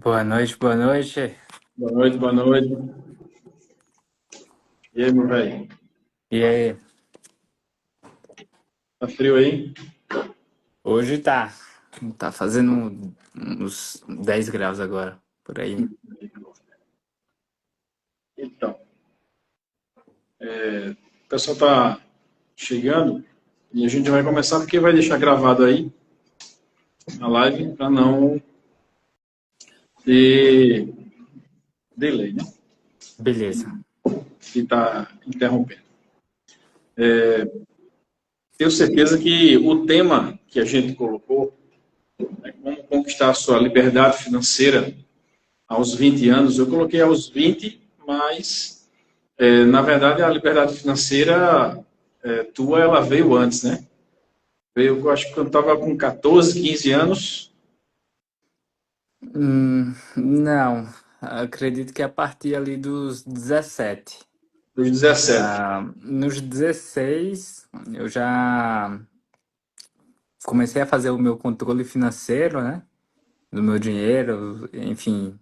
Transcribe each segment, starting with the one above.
Boa noite, boa noite. Boa noite, boa noite. E aí, meu velho? E aí? Tá frio aí? Hoje tá fazendo uns 10 graus agora, por aí. Então, o pessoal tá chegando e a gente vai começar porque vai deixar gravado aí a live para não ter delay, né? Beleza. Que tá interrompendo. Tenho certeza que o tema que a gente colocou, né, como conquistar a sua liberdade financeira aos 20 anos, eu coloquei aos 20, mas na verdade a liberdade financeira tua, ela veio antes, né? Eu acho que eu estava com 14, 15 anos, Não, acredito que a partir ali dos 17. dos 17. Nos 16, eu já comecei a fazer o meu controle financeiro, né? Do meu dinheiro, enfim,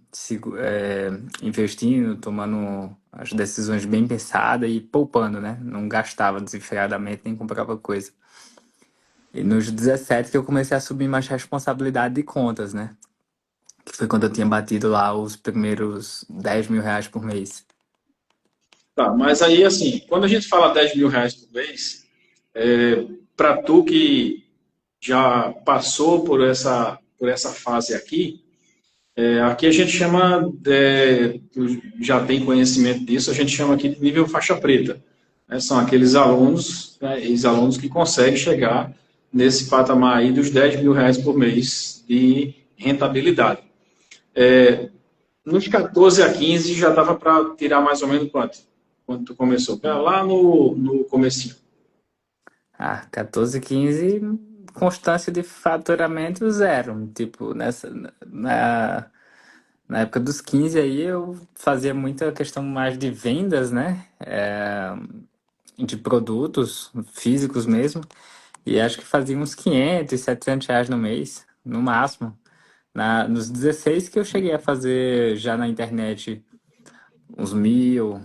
investindo, tomando as decisões bem pensadas e poupando, né? Não gastava desenfreadamente nem comprava coisa. E nos 17 que eu comecei a assumir mais responsabilidade de contas, né? Que foi quando eu tinha batido lá os primeiros R$ 10.000 por mês. Tá, mas aí, assim, quando a gente fala 10 mil reais por mês, para tu que já passou por essa fase aqui, aqui a gente chama, tu já tem conhecimento disso, a gente chama aqui de nível faixa preta. Né? São aqueles alunos, né, ex-alunos que conseguem chegar nesse patamar aí dos 10 mil reais por mês de rentabilidade. Nos 14 a 15 já dava para tirar mais ou menos quanto? Quando tu começou? Lá no comecinho. 14, 15, constância de faturamento zero. Tipo, na época dos 15 aí eu fazia muita questão mais de vendas, né? De produtos físicos mesmo. E acho que fazia uns 500, R$ 700 no mês, no máximo. Nos 16 que eu cheguei a fazer já na internet uns 1.000,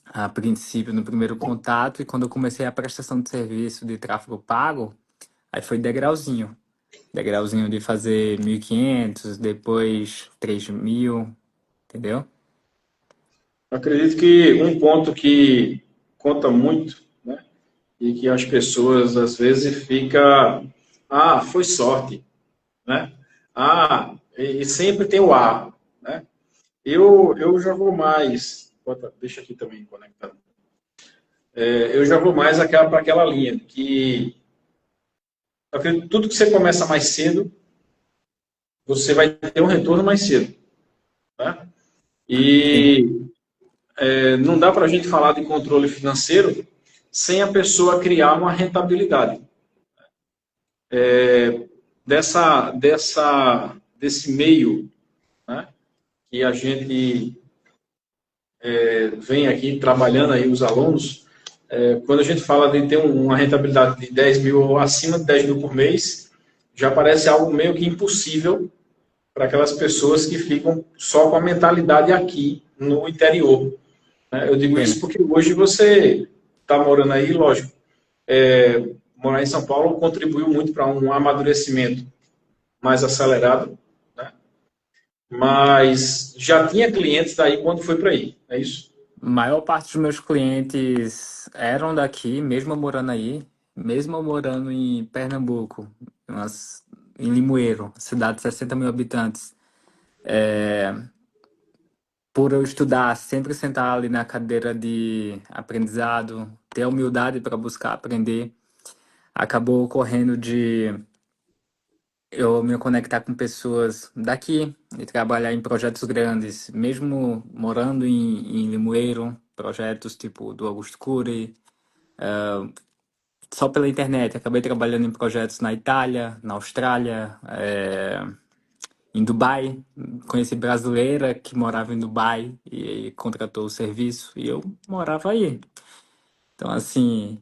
a princípio no primeiro contato, e quando eu comecei a prestação de serviço de tráfego pago, aí foi degrauzinho. Degrauzinho de fazer 1.500, depois 3.000, entendeu? Acredito que um ponto que conta muito, né, e que as pessoas às vezes fica, foi sorte, né? E sempre tem o né? Eu já vou mais, deixa aqui também conectado. Eu já vou mais para aquela linha que eu acredito que tudo que você começa mais cedo, você vai ter um retorno mais cedo, né? Sim. E não dá para a gente falar de controle financeiro sem a pessoa criar uma rentabilidade. Desse meio, né, que a gente vem aqui trabalhando aí os alunos, quando a gente fala de ter uma rentabilidade de 10 mil ou acima de 10 mil por mês, já parece algo meio que impossível para aquelas pessoas que ficam só com a mentalidade aqui no interior. Né? Eu digo isso Sim. porque hoje você está morando aí, lógico, morar em São Paulo contribuiu muito para um amadurecimento mais acelerado, né? Mas já tinha clientes daí quando foi para aí, é isso? A maior parte dos meus clientes eram daqui, mesmo eu morando aí, mesmo eu morando em Pernambuco, em Limoeiro, cidade de 60 mil habitantes. Por eu estudar, sempre sentar ali na cadeira de aprendizado, ter a humildade para buscar aprender, acabou ocorrendo de eu me conectar com pessoas daqui e trabalhar em projetos grandes, mesmo morando em Limoeiro, projetos tipo do Augusto Cury, só pela internet. Acabei trabalhando em projetos na Itália, na Austrália, em Dubai. Conheci brasileira que morava em Dubai e contratou o serviço e eu morava aí. Então, assim,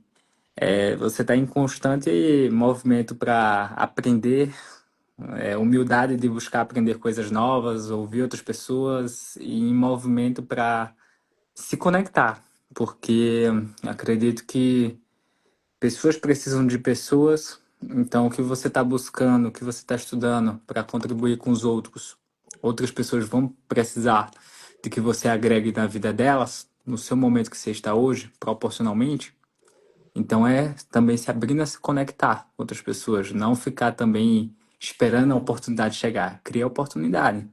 você está em constante movimento para aprender, Humildade de buscar aprender coisas novas, ouvir outras pessoas e em movimento para se conectar, porque acredito que pessoas precisam de pessoas, então o que você está buscando, o que você está estudando para contribuir com os outros, outras pessoas vão precisar de que você agregue na vida delas, no seu momento que você está hoje, proporcionalmente. Então é também se abrindo a se conectar com outras pessoas, não ficar também esperando a oportunidade chegar, cria a oportunidade.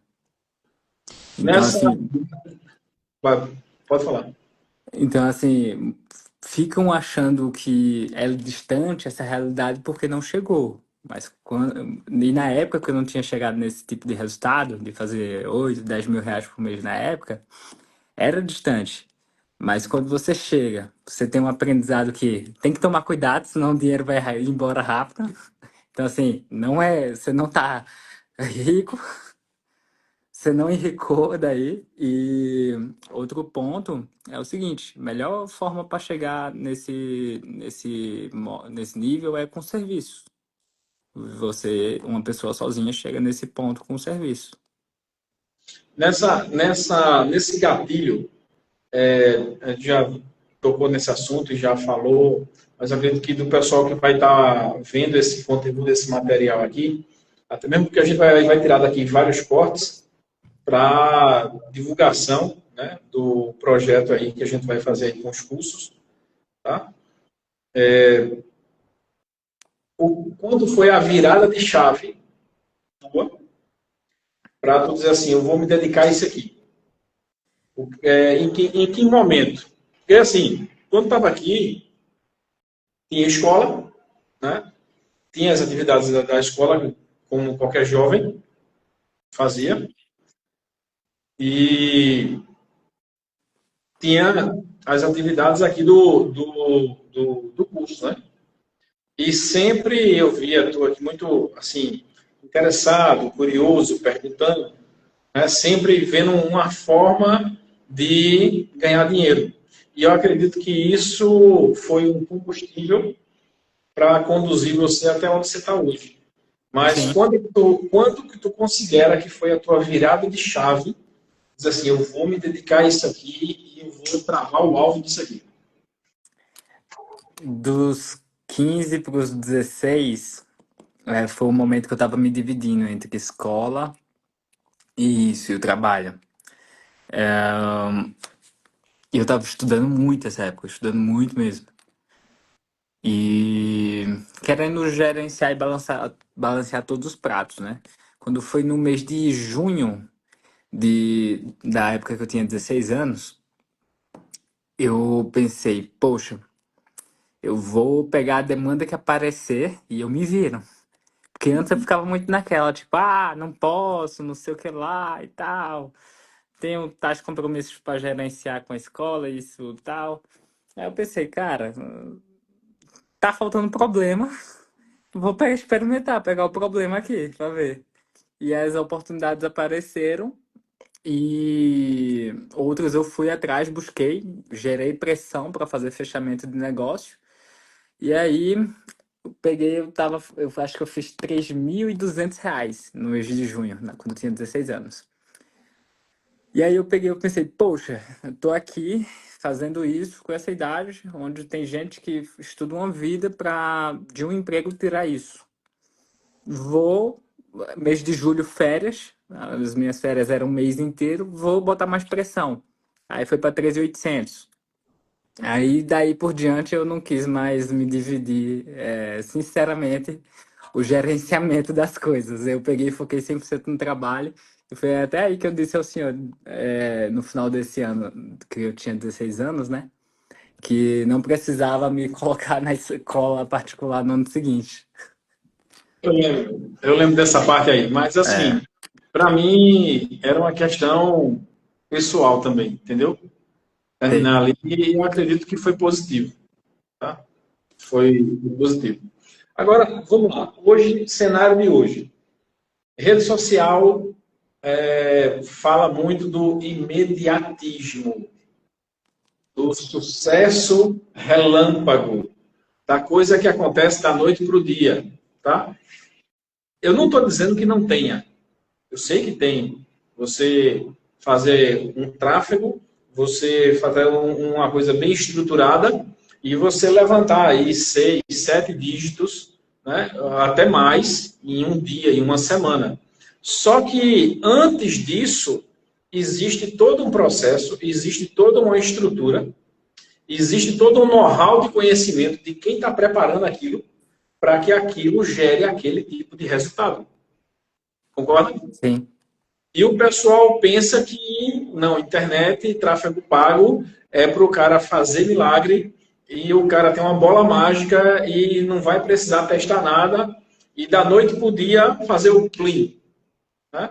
Então Nessa. assim, Pode falar. Então, assim, ficam achando que é distante essa realidade porque não chegou. Mas e na época que eu não tinha chegado nesse tipo de resultado, de fazer 8, 10 mil reais por mês na época, era distante. Mas quando você chega, você tem um aprendizado que tem que tomar cuidado, senão o dinheiro vai ir embora rápido. Então, assim, não é, você não tá rico, você não enricou daí. E outro ponto é o seguinte: melhor forma para chegar nesse nível é com serviço. Uma pessoa sozinha chega nesse ponto com serviço. Nesse gatilho, a gente já tocou nesse assunto e já falou, mas acredito que do pessoal que vai estar vendo esse conteúdo, esse material aqui, até mesmo porque a gente vai tirar daqui vários cortes para divulgação, né, do projeto aí que a gente vai fazer aí com os cursos, tá? Quando foi a virada de chave tua para tu dizer assim, eu vou me dedicar a isso aqui? Em que momento? Porque assim, quando estava aqui, tinha escola, né? Tinha as atividades da escola, como qualquer jovem fazia, e tinha as atividades aqui do curso, né? E sempre eu via tu aqui muito, assim, interessado, curioso, perguntando, né? Sempre vendo uma forma de ganhar dinheiro. E eu acredito que isso foi um combustível para conduzir você até onde você está hoje. Mas Sim. quando que tu considera que foi a tua virada de chave, diz assim, eu vou me dedicar a isso aqui e eu vou travar o alvo disso aqui? Dos 15 para os 16, foi o momento que eu estava me dividindo entre escola e isso, e o trabalho. E eu estava estudando muito essa época, estudando muito mesmo. E querendo gerenciar e balancear todos os pratos, né? Quando foi no mês de junho da época que eu tinha 16 anos, eu pensei, poxa, eu vou pegar a demanda que aparecer e eu me viro. Porque antes eu ficava muito naquela, tipo, não posso, não sei o que lá e tal. Tenho tais compromissos para gerenciar com a escola, isso e tal. Aí eu pensei, cara, tá faltando problema. Vou experimentar, pegar o problema aqui, pra ver. E as oportunidades apareceram e outras eu fui atrás, busquei, gerei pressão para fazer fechamento de negócio. E aí eu acho que eu fiz R$ 3.200 no mês de junho, quando eu tinha 16 anos. E aí eu pensei, poxa, eu tô aqui fazendo isso com essa idade, onde tem gente que estuda uma vida para de um emprego tirar isso. Vou, mês de julho, férias. As minhas férias eram um mês inteiro. Vou botar mais pressão. Aí foi para 13.800. Aí daí por diante eu não quis mais me dividir, sinceramente, o gerenciamento das coisas. Eu peguei e foquei 100% no trabalho. E foi até aí que eu disse ao senhor, no final desse ano, que eu tinha 16 anos, né? Que não precisava me colocar na escola particular no ano seguinte. Eu lembro dessa parte aí, mas É, assim, para mim era uma questão pessoal também, entendeu? sei. Terminar ali, e eu acredito que foi positivo, tá? Foi positivo. Agora, vamos lá. Hoje, cenário de hoje. Rede social fala muito do imediatismo, do sucesso relâmpago, da coisa que acontece da noite para o dia, tá? Eu não estou dizendo que não tenha. Eu sei que tem. Você fazer um tráfego, você fazer uma coisa bem estruturada e você levantar aí 6, 7 dígitos, né, até mais, em um dia, em uma semana. Só que antes disso, existe todo um processo, existe toda uma estrutura, existe todo um know-how de conhecimento de quem está preparando aquilo para que aquilo gere aquele tipo de resultado. Concorda? Sim. E o pessoal pensa que não, internet, tráfego pago é para o cara fazer milagre e o cara tem uma bola mágica e não vai precisar testar nada e da noite para o dia fazer o clean. Né?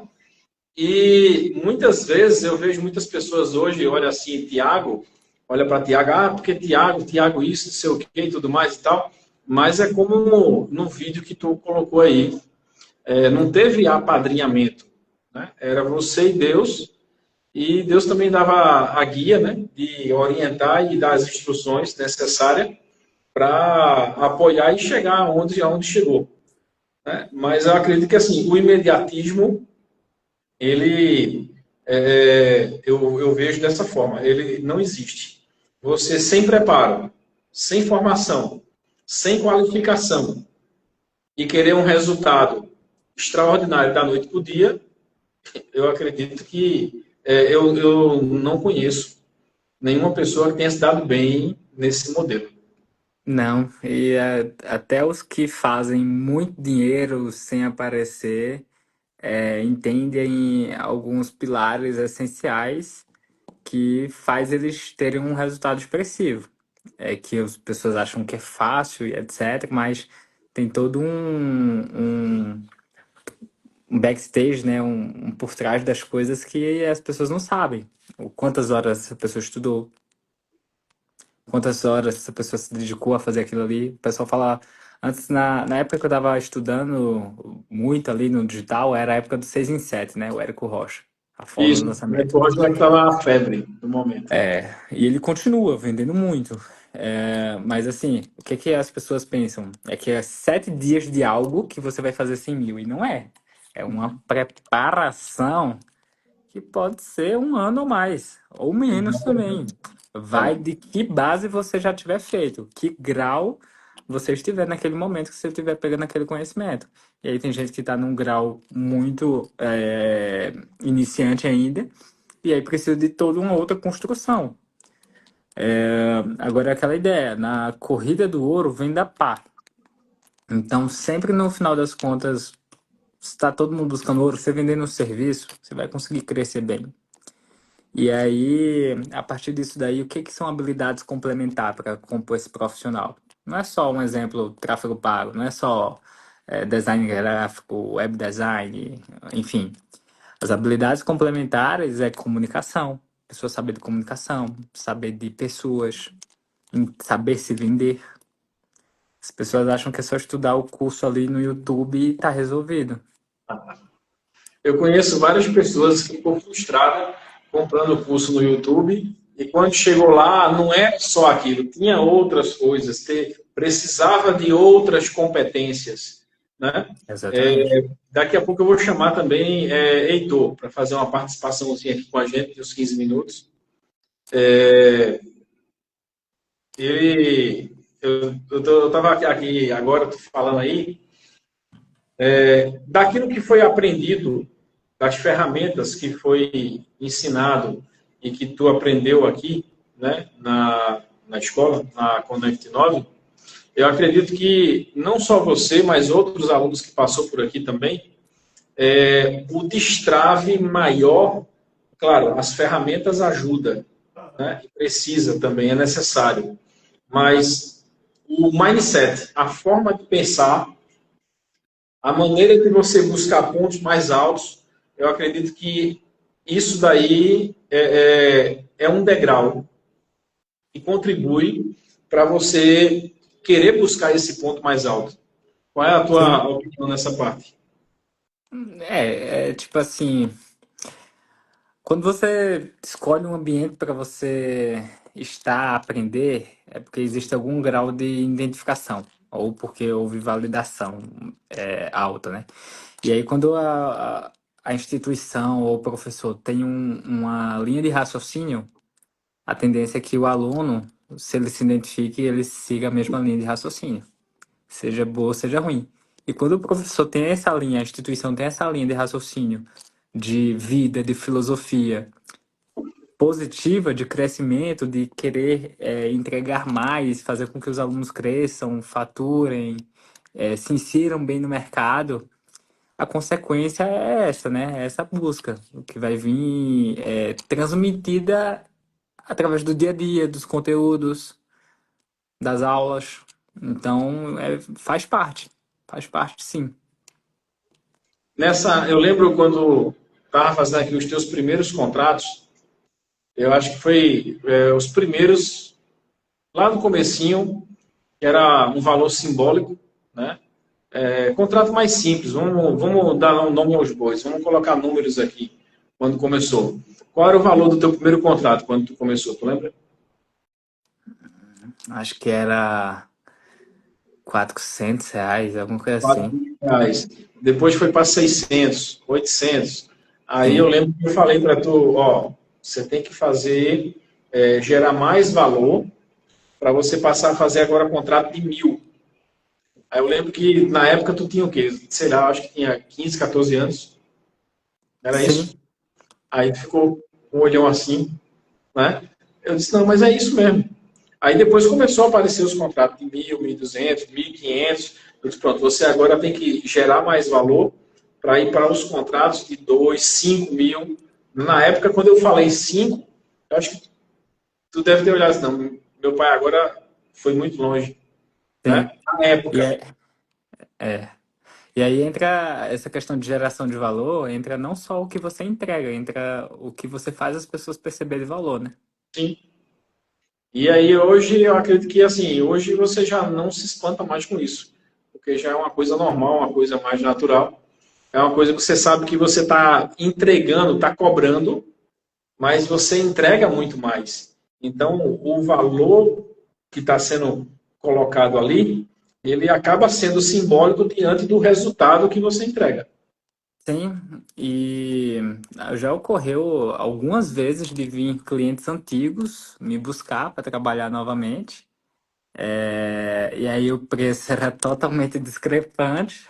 E muitas vezes eu vejo muitas pessoas hoje, olha assim, Tiago, olha para Tiago, porque Tiago isso, não sei o que e tudo mais e tal. Mas é como no vídeo que tu colocou aí, não teve apadrinhamento, né? Era você e Deus também dava a guia, né, de orientar e dar as instruções necessárias para apoiar e chegar aonde chegou. Né? Mas eu acredito que assim, o imediatismo, ele, eu vejo dessa forma, ele não existe. Você sem preparo, sem formação, sem qualificação e querer um resultado extraordinário da noite para o dia, eu acredito que eu não conheço nenhuma pessoa que tenha se dado bem nesse modelo. Não, e até os que fazem muito dinheiro sem aparecer entendem alguns pilares essenciais que faz eles terem um resultado expressivo. É que as pessoas acham que é fácil e etc, mas tem todo um backstage, né? Um por trás das coisas que as pessoas não sabem. O quantas horas essa pessoa estudou, quantas horas essa pessoa se dedicou a fazer aquilo ali. O pessoal fala. Antes, na época que eu estava estudando muito ali no digital, era a época do 6 em 7, né? O Érico Rocha, a forma do Isso, né? lançamento. O Roger é que estava a febre do momento. E ele continua vendendo muito. Mas assim, o que que as pessoas pensam? É que é 7 dias de algo que você vai fazer 100 mil. E não é. É uma preparação que pode ser um ano ou mais, ou menos também. Vai Exatamente. de que base você já tiver feito, que grau você estiver naquele momento que você estiver pegando aquele conhecimento. E aí tem gente que está num grau muito iniciante ainda, e aí precisa de toda uma outra construção. Agora é aquela ideia, na corrida do ouro vem da pá. Então sempre no final das contas, se está todo mundo buscando ouro, você vendendo um serviço, você vai conseguir crescer bem. E aí, a partir disso daí, o que que são habilidades complementares para compor esse profissional? Não é só um exemplo, tráfego pago, não é só design gráfico, web design, enfim. As habilidades complementares é comunicação, pessoa saber de comunicação, saber de pessoas, saber se vender. As pessoas acham que é só estudar o curso ali no YouTube e tá resolvido. Eu conheço várias pessoas que ficou frustrada comprando o curso no YouTube e quando chegou lá não era só aquilo, tinha outras coisas, precisava de outras competências, né? Exatamente. Daqui a pouco eu vou chamar também Heitor para fazer uma participaçãozinha aqui com a gente, de uns 15 minutos. Eu estava aqui agora, tô falando aí, daquilo que foi aprendido, das ferramentas que foi ensinado e que tu aprendeu aqui, né, na escola, na Connect 9, eu acredito que não só você, mas outros alunos que passou por aqui também, o destrave maior, claro, as ferramentas ajudam, né, precisa também, é necessário, mas o mindset, a forma de pensar, a maneira de você buscar pontos mais altos, eu acredito que isso daí é um degrau que contribui para você querer buscar esse ponto mais alto. Qual é a tua Sim. opinião nessa parte? É tipo assim, quando você escolhe um ambiente para você estar, aprender, é porque existe algum grau de identificação. ou porque houve validação alta, né? E aí, quando a instituição ou o professor tem uma linha de raciocínio, a tendência é que o aluno, se ele se identifique, ele siga a mesma linha de raciocínio, seja boa, seja ruim. E quando o professor tem essa linha, a instituição tem essa linha de raciocínio de vida, de filosofia positiva, de crescimento, de querer entregar mais, fazer com que os alunos cresçam, faturem, se insiram bem no mercado, a consequência é essa, né? É essa busca, o que vai vir transmitida através do dia a dia, dos conteúdos, das aulas. Então, faz parte, sim. Eu lembro quando estava fazendo aqui os teus primeiros contratos, eu acho que foi os primeiros, lá no comecinho, que era um valor simbólico, né? Contrato mais simples, vamos dar um nome aos bois, vamos colocar números aqui, quando começou. Qual era o valor do teu primeiro contrato, quando tu começou, tu lembra? Acho que era R$ 400, alguma coisa 4 assim. mil reais. Depois foi para 600, 800. Aí eu Sim, lembro que eu falei para tu, ó, você tem que fazer, gerar mais valor para você passar a fazer agora contrato de 1.000. Aí eu lembro que na época tu tinha o quê? Sei lá, acho que tinha 15, 14 anos. Era sim, isso? Aí ficou com um olhão assim, né? Eu disse, não, mas é isso mesmo. Aí depois começou a aparecer os contratos de 1.000, 1.200, 1.500. Eu disse, pronto, você agora tem que gerar mais valor para ir para os contratos de 2, 5 mil. Na época, quando eu falei 5, eu acho que tu deve ter olhado assim, não, meu pai agora foi muito longe, né? sim. Na E, época. e aí entra essa questão de geração de valor, entra não só o que você entrega, entra o que você faz as pessoas perceberem valor, né? Sim. E aí hoje eu acredito que assim, hoje você já não se espanta mais com isso, porque já é uma coisa normal, uma coisa mais natural. É uma coisa que você sabe que você está entregando, está cobrando, mas você entrega muito mais. Então, o valor que está sendo colocado ali, ele acaba sendo simbólico diante do resultado que você entrega. Sim, e já ocorreu algumas vezes de vir clientes antigos me buscar para trabalhar novamente. E aí o preço era totalmente discrepante.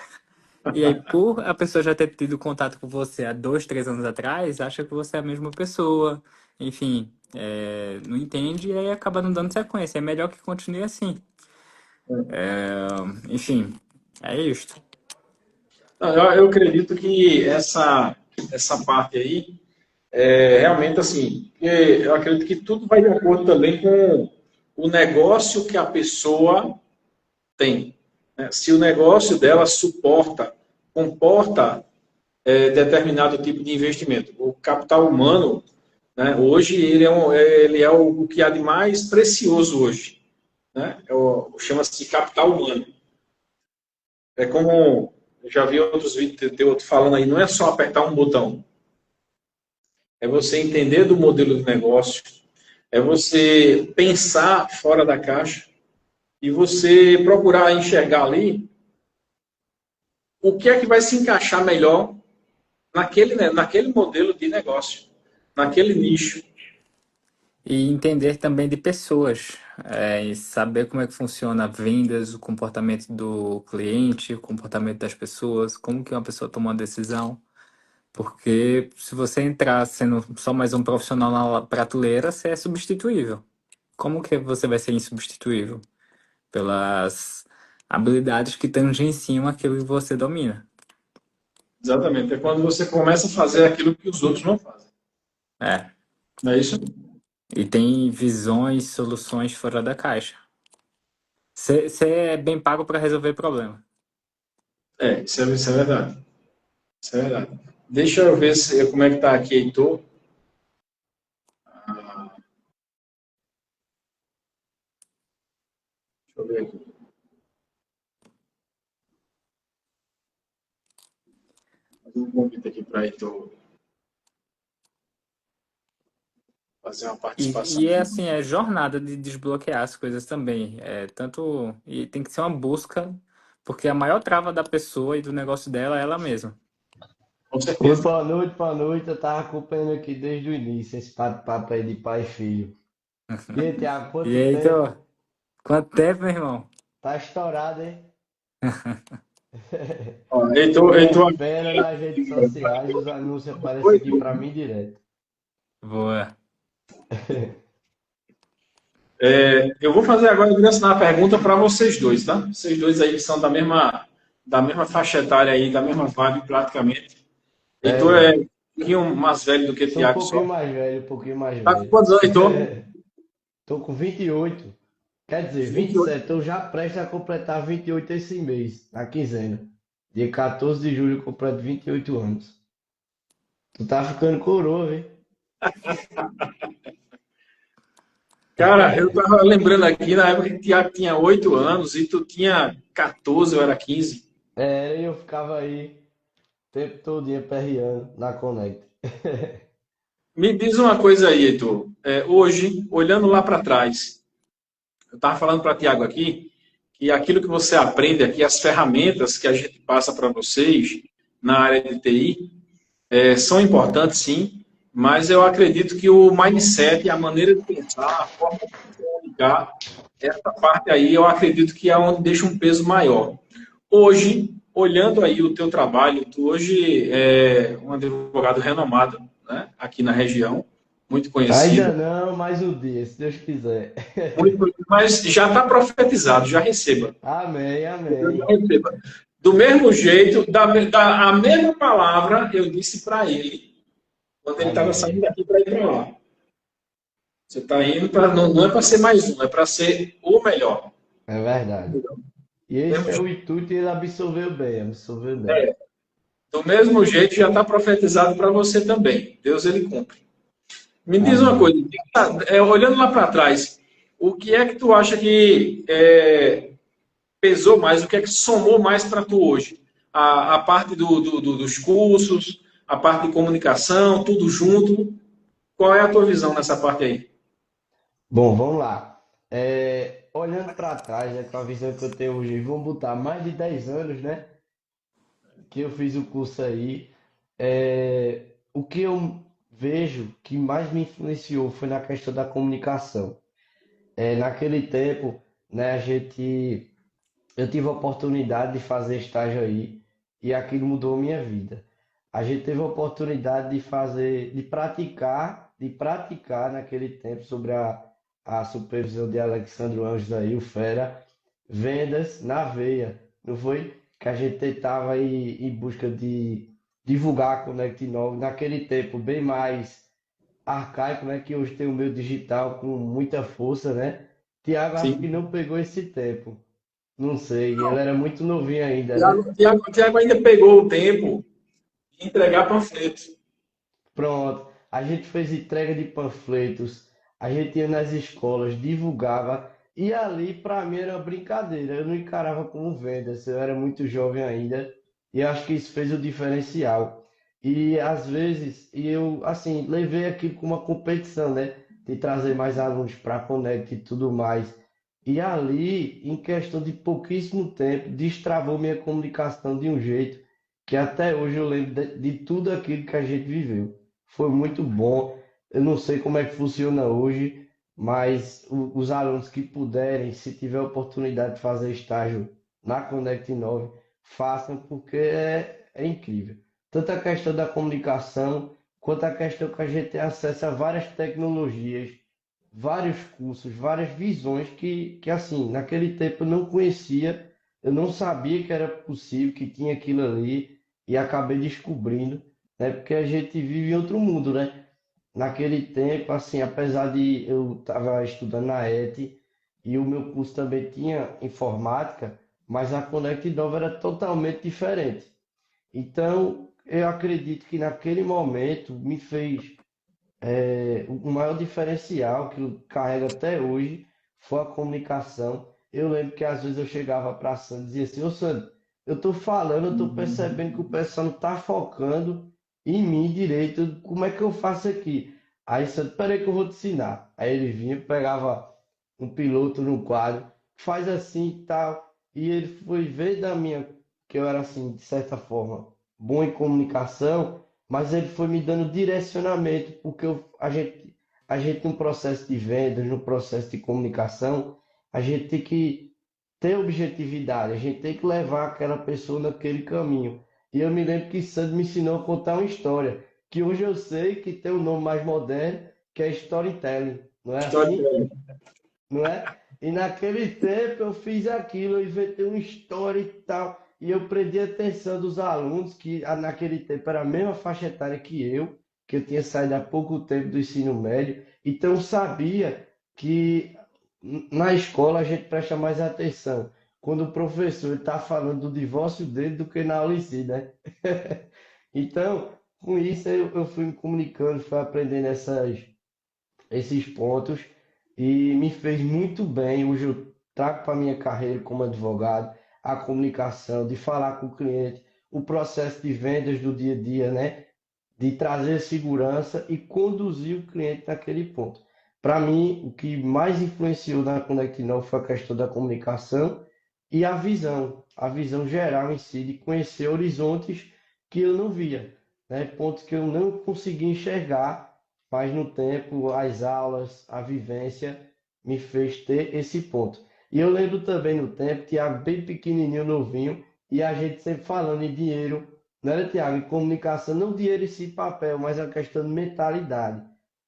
E aí, por a pessoa já ter tido contato com você há 2, 3 anos atrás, acha que você é a mesma pessoa. Enfim, não entende e aí acaba não dando sequência. É melhor que continue assim. Enfim, é isto. Não, eu acredito que essa parte aí realmente assim, eu acredito que tudo vai de acordo também com o negócio que a pessoa tem, né? Se o negócio dela comporta determinado tipo de investimento. O capital humano, né, hoje, ele é o que há de mais precioso hoje. Né? Chama-se de capital humano. É como, eu já vi outros vídeos de outro falando aí, não é só apertar um botão. É você entender do modelo de negócio, é você pensar fora da caixa e você procurar enxergar ali o que é que vai se encaixar melhor naquele modelo de negócio, naquele nicho. E entender também de pessoas, e saber como é que funciona vendas, o comportamento do cliente, o comportamento das pessoas, como que uma pessoa toma uma decisão. Porque se você entrar sendo só mais um profissional na prateleira, você é substituível. Como que você vai ser insubstituível? Pelas habilidades que tangenciam aquilo que você domina. Exatamente. É quando você começa a fazer aquilo que os outros não fazem. É. Não é isso? E tem visões, soluções fora da caixa. Você é bem pago para resolver problema. Isso é verdade. Isso é verdade. Deixa eu ver como é que está aqui, Heitor. Deixa eu ver aqui. Fazer um convite aqui para Heitor fazer uma E participação. é assim, é jornada de desbloquear as coisas também. É tanto. E tem que ser uma busca, porque a maior trava da pessoa e do negócio dela é ela mesma. Com Oi, certeza. boa noite, boa noite. Eu tava acompanhando aqui desde o início esse bate-papo aí de pai e filho. E aí, Thiago, E quanto aí, tempo? então, quanto tempo, meu irmão? Tá estourado, hein? Ó, Tu é Heitor, fera nas redes sociais, os anúncios aparecem oi, aqui pra mim direto. Boa. eu vou fazer agora, direcionar a pergunta para vocês dois, tá? Vocês dois aí que são da mesma faixa etária aí, da mesma vibe praticamente. Heitor é É, um pouquinho mais velho do que sou um Tiago pouquinho só. mais velho, um pouquinho mais Tá com velho. quantos anos, Heitor? Tô com 28. Quer dizer, 28. 27. Eu já presto a completar 28 esse mês, na quinzena. Dia 14 de julho eu completo 28 anos. Tu tá ficando coroa, hein? Cara, eu tava lembrando aqui, na época que o Tiago tinha 8 anos e tu tinha 14, eu era 15. É, eu ficava aí o tempo todo perreando na Connect. Me diz uma coisa aí, Heitor. Hoje, olhando lá para trás, eu estava falando para Tiago aqui que aquilo que você aprende aqui, as ferramentas que a gente passa para vocês na área de TI, são importantes sim, mas eu acredito que o mindset, a maneira de pensar, a forma de se comunicar, essa parte aí eu acredito que é onde deixa um peso maior. Hoje, olhando aí o teu trabalho, tu hoje é um advogado renomado, né, aqui na região, muito Ainda conhecido, não, mais um dia, se Deus quiser. mas já está profetizado, já receba. Amém, Já amém. receba. Do mesmo jeito, a mesma palavra eu disse para ele quando ele estava saindo Amém. daqui para ir para lá. Você está indo para. Não, não é para ser mais um, é para ser o melhor. É verdade. E Do esse mesmo é o jeito, intuito e ele absorveu bem, absorveu bem. do mesmo jeito já está profetizado para você também. Deus ele cumpre. Me diz uma Amém. coisa, olhando lá para trás, o que é que tu acha que pesou mais, o que é que somou mais para tu hoje? A parte dos cursos, a parte de comunicação, tudo junto. Qual é a tua visão nessa parte aí? Bom, vamos lá. Olhando para trás, né, com a visão que eu tenho hoje, vamos botar mais de 10 anos, né? Que eu fiz o curso aí. O que eu vejo que mais me influenciou foi na questão da comunicação. Naquele tempo, né, eu tive a oportunidade de fazer estágio aí e aquilo mudou minha vida. A gente teve a oportunidade de fazer, de praticar naquele tempo sobre a supervisão de Alexandre Anjos aí, o Fera, vendas na veia, não foi? Que a gente tentava ir em busca de divulgar a Connect 9 naquele tempo bem mais arcaico, né? Que hoje tem o meio digital com muita força, né? Tiago acho que Sim. não pegou esse tempo. Não sei, ele era muito novinho ainda, né? Tiago ainda pegou o tempo de entregar panfleto. Pronto, a gente fez entrega de panfletos, a gente ia nas escolas, divulgava, e ali para mim era brincadeira, eu não encarava como vendas, eu era muito jovem ainda, e acho que isso fez o diferencial. E às vezes, eu assim, levei aquilo como uma competição, né? De trazer mais alunos para a Connect e tudo mais. E ali, em questão de pouquíssimo tempo, destravou minha comunicação de um jeito que até hoje eu lembro de tudo aquilo que a gente viveu. Foi muito bom. Eu não sei como é que funciona hoje, mas os alunos que puderem, se tiver oportunidade de fazer estágio na Connect 9, façam, porque é incrível. Tanto a questão da comunicação, quanto a questão que a gente tem acesso a várias tecnologias, vários cursos, várias visões que assim, naquele tempo eu não conhecia, eu não sabia que era possível, que tinha aquilo ali, e acabei descobrindo, né? Porque a gente vive em outro mundo, né? Naquele tempo, assim, apesar de eu estava estudando na ET e o meu curso também tinha informática, mas a Conect Nova era totalmente diferente. Então, eu acredito que naquele momento me fez o maior diferencial que eu carrego até hoje foi a comunicação. Eu lembro que às vezes eu chegava para a Sandra e dizia assim, ô Sandra, eu estou falando, eu estou percebendo que o pessoal não está focando em mim direito, como é que eu faço aqui? Aí Santo, peraí que eu vou te ensinar. Aí ele vinha, pegava um piloto no quadro, faz assim e tal. E ele foi ver da minha, que eu era assim, de certa forma, bom em comunicação, mas ele foi me dando direcionamento, porque a gente no processo de vendas, no processo de comunicação, a gente tem que ter objetividade, a gente tem que levar aquela pessoa naquele caminho. E eu me lembro que Sandro me ensinou a contar uma história, que hoje eu sei que tem um nome mais moderno, que é storytelling, não é assim? História. Não é? E naquele tempo eu fiz aquilo, eu inventei uma história e tal, e eu prendi a atenção dos alunos, que naquele tempo era a mesma faixa etária que eu tinha saído há pouco tempo do ensino médio, então eu sabia que na escola a gente presta mais atenção quando o professor está falando do divórcio dele do que na aula em si, né? Então, com isso eu fui me comunicando, fui aprendendo esses pontos e me fez muito bem. Hoje eu trago para a minha carreira como advogado a comunicação, de falar com o cliente, o processo de vendas do dia a dia, né? De trazer segurança e conduzir o cliente naquele ponto. Para mim, o que mais influenciou na Connect Now foi a questão da comunicação e a visão geral em si, de conhecer horizontes que eu não via, né? Pontos que eu não conseguia enxergar, mas no tempo, as aulas, a vivência me fez ter esse ponto. E eu lembro também no tempo, Tiago, bem pequenininho, novinho, e a gente sempre falando em dinheiro, né, Tiago? Em comunicação, não dinheiro em si, papel, mas a questão de mentalidade.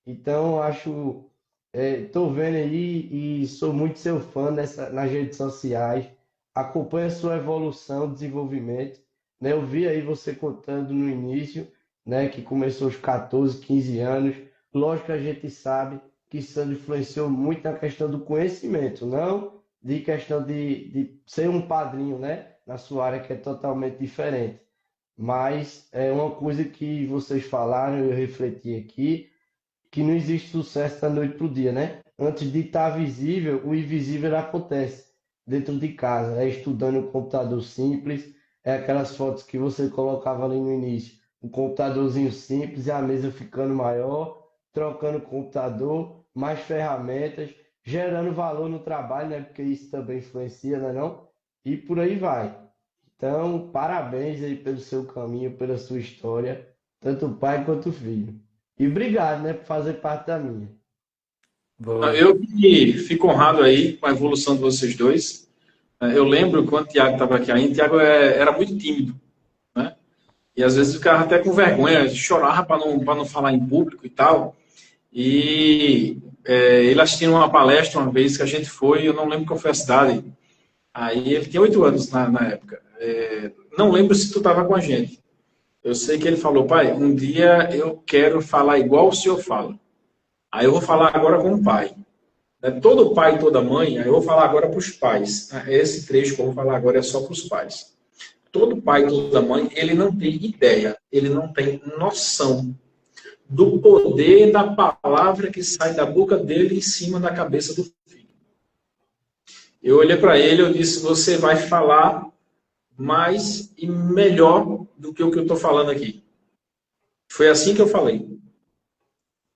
Então, eu acho, estou vendo aí e sou muito seu fã nas redes sociais, acompanho a sua evolução, desenvolvimento, né? Eu vi aí você contando no início, né, que começou aos 14, 15 anos. Lógico que a gente sabe que Sandro influenciou muito na questão do conhecimento, não de questão de ser um padrinho, né, na sua área que é totalmente diferente. Mas é uma coisa que vocês falaram, eu refleti aqui, que não existe sucesso da noite para o dia, né? Antes de estar visível, o invisível acontece dentro de casa. É estudando um computador simples, é aquelas fotos que você colocava ali no início. Um computadorzinho simples e a mesa ficando maior, trocando o computador, mais ferramentas, gerando valor no trabalho, né? Porque isso também influencia, né, não? E por aí vai. Então, parabéns aí pelo seu caminho, pela sua história, tanto o pai quanto o filho. E obrigado, né, por fazer parte da minha. Boa. Eu que fico honrado aí com a evolução de vocês dois. Eu lembro quando o Tiago estava aqui ainda, o Tiago era muito tímido, né? E às vezes ficava até com vergonha, chorava para não falar em público e tal. E ele assistiu uma palestra uma vez que a gente foi, eu não lembro qual foi a cidade. Aí ele tinha 8 anos na época. Não lembro se tu estava com a gente. Eu sei que ele falou, pai, um dia eu quero falar igual o senhor fala. Aí eu vou falar agora com o pai. Todo pai e toda mãe, aí eu vou falar agora para os pais. Esse trecho que eu vou falar agora é só para os pais. Todo pai e toda mãe, ele não tem ideia, ele não tem noção do poder da palavra que sai da boca dele em cima da cabeça do filho. Eu olhei para ele e disse, você vai falar mais e melhor do que o que eu estou falando aqui. Foi assim que eu falei.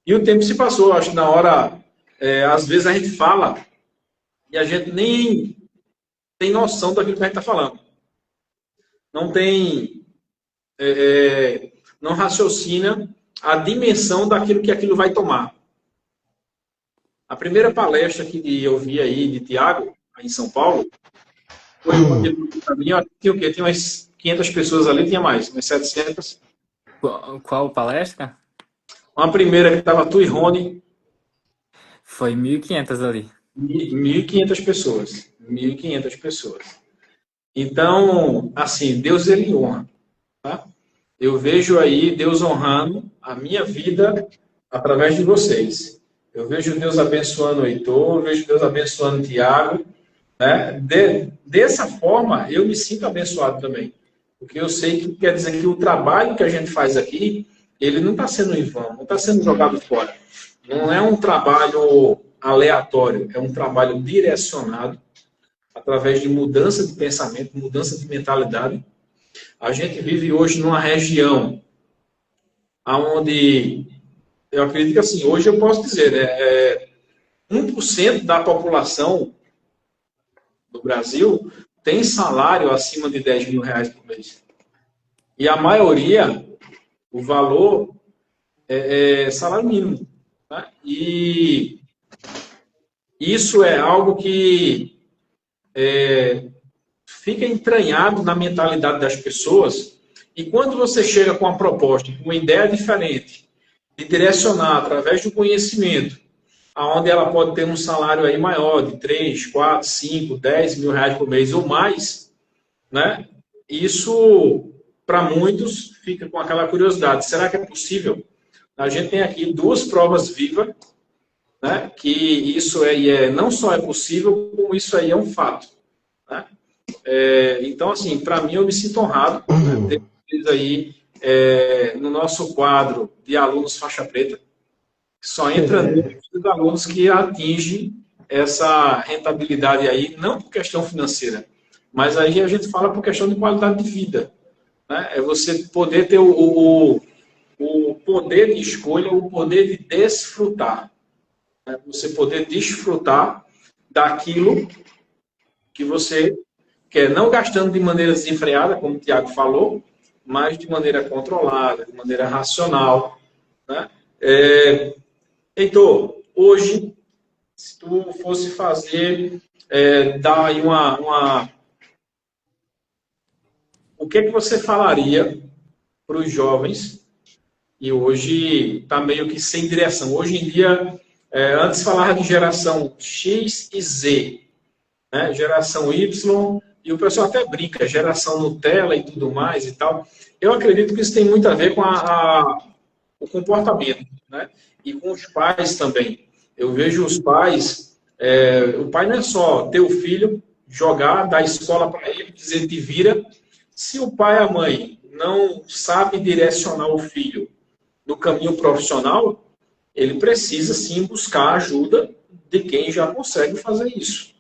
E o tempo se passou, acho que na hora, às vezes a gente fala e a gente nem tem noção daquilo que a gente está falando. Não tem, não raciocina a dimensão daquilo que aquilo vai tomar. A primeira palestra que eu vi aí de Tiago, aí em São Paulo, foi uma que para mim, tinha o quê? Tinha umas 500 pessoas ali, tinha mais, umas 700. Qual palestra? Uma primeira que estava tu e Rony, Foi 1.500 ali. 1.500 pessoas. 1.500 pessoas. Então, assim, Deus ele honra. Tá? Eu vejo aí Deus honrando a minha vida através de vocês. Eu vejo Deus abençoando o Heitor, eu vejo Deus abençoando o Tiago. Né? Dessa forma, eu me sinto abençoado também. Porque eu sei que quer dizer que o trabalho que a gente faz aqui, ele não está sendo em vão, não está sendo jogado fora. Não é um trabalho aleatório, é um trabalho direcionado através de mudança de pensamento, mudança de mentalidade. A gente vive hoje numa região onde eu acredito que assim, hoje eu posso dizer, né, 1% da população do Brasil tem salário acima de 10 mil reais por mês. E a maioria, o valor é salário mínimo. Né? E isso é algo que fica entranhado na mentalidade das pessoas. E quando você chega com uma proposta, com uma ideia diferente, de direcionar através do conhecimento, aonde ela pode ter um salário aí maior, de 3, 4, 5, 10 mil reais por mês ou mais, né? Isso, para muitos, fica com aquela curiosidade. Será que é possível? A gente tem aqui duas provas vivas, né? Que isso aí não só é possível, como isso aí é um fato. Né? Então, assim, para mim, eu me sinto honrado, né, ter vocês aí no nosso quadro de alunos faixa preta, que só entra nos alunos que atingem essa rentabilidade aí, não por questão financeira, mas aí a gente fala por questão de qualidade de vida. Né? É você poder ter o poder de escolha, o poder de desfrutar. Né? Você poder desfrutar daquilo que você quer, não gastando de maneira desenfreada, como o Tiago falou, mas de maneira controlada, de maneira racional. Né? Heitor, hoje, se tu fosse fazer, dar aí o que é que você falaria para os jovens e hoje está meio que sem direção? Hoje em dia, antes falava de geração X e Z, né? Geração Y, e o pessoal até brinca, geração Nutella e tudo mais e tal. Eu acredito que isso tem muito a ver com o comportamento, né? E com os pais também. Eu vejo os pais, o pai não é só ter o filho, jogar, dar escola para ele, dizer te vira. Se o pai e a mãe não sabe direcionar o filho no caminho profissional, ele precisa sim buscar ajuda de quem já consegue fazer isso.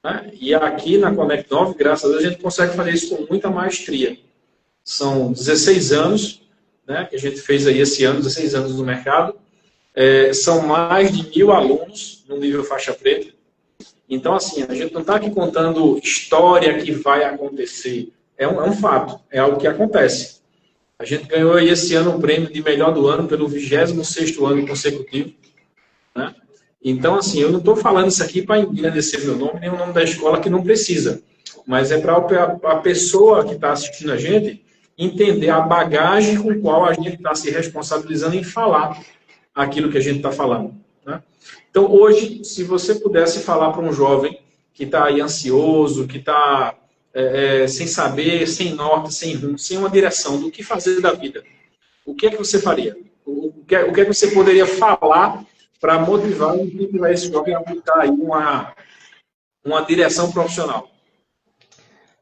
Né? E aqui na Conect 9, graças a Deus, a gente consegue fazer isso com muita maestria. São 16 anos, né, que a gente fez aí esse ano, 16 anos no mercado. São mais de 1.000 alunos no nível faixa preta. Então, assim, a gente não está aqui contando história que vai acontecer. É um fato, é algo que acontece. A gente ganhou aí esse ano o prêmio de melhor do ano pelo 26º ano consecutivo. Né? Então, assim, eu não estou falando isso aqui para engrandecer meu nome, nem o nome da escola, que não precisa. Mas é para a pessoa que está assistindo a gente entender a bagagem com qual a gente está se responsabilizando em falar aquilo que a gente está falando. Né? Então, hoje, se você pudesse falar para um jovem que está aí ansioso, que está sem saber, sem norte, sem rumo, sem uma direção do que fazer da vida, o que é que você faria? O que é que você poderia falar para motivar e incentivar esse jovem a buscar aí uma direção profissional?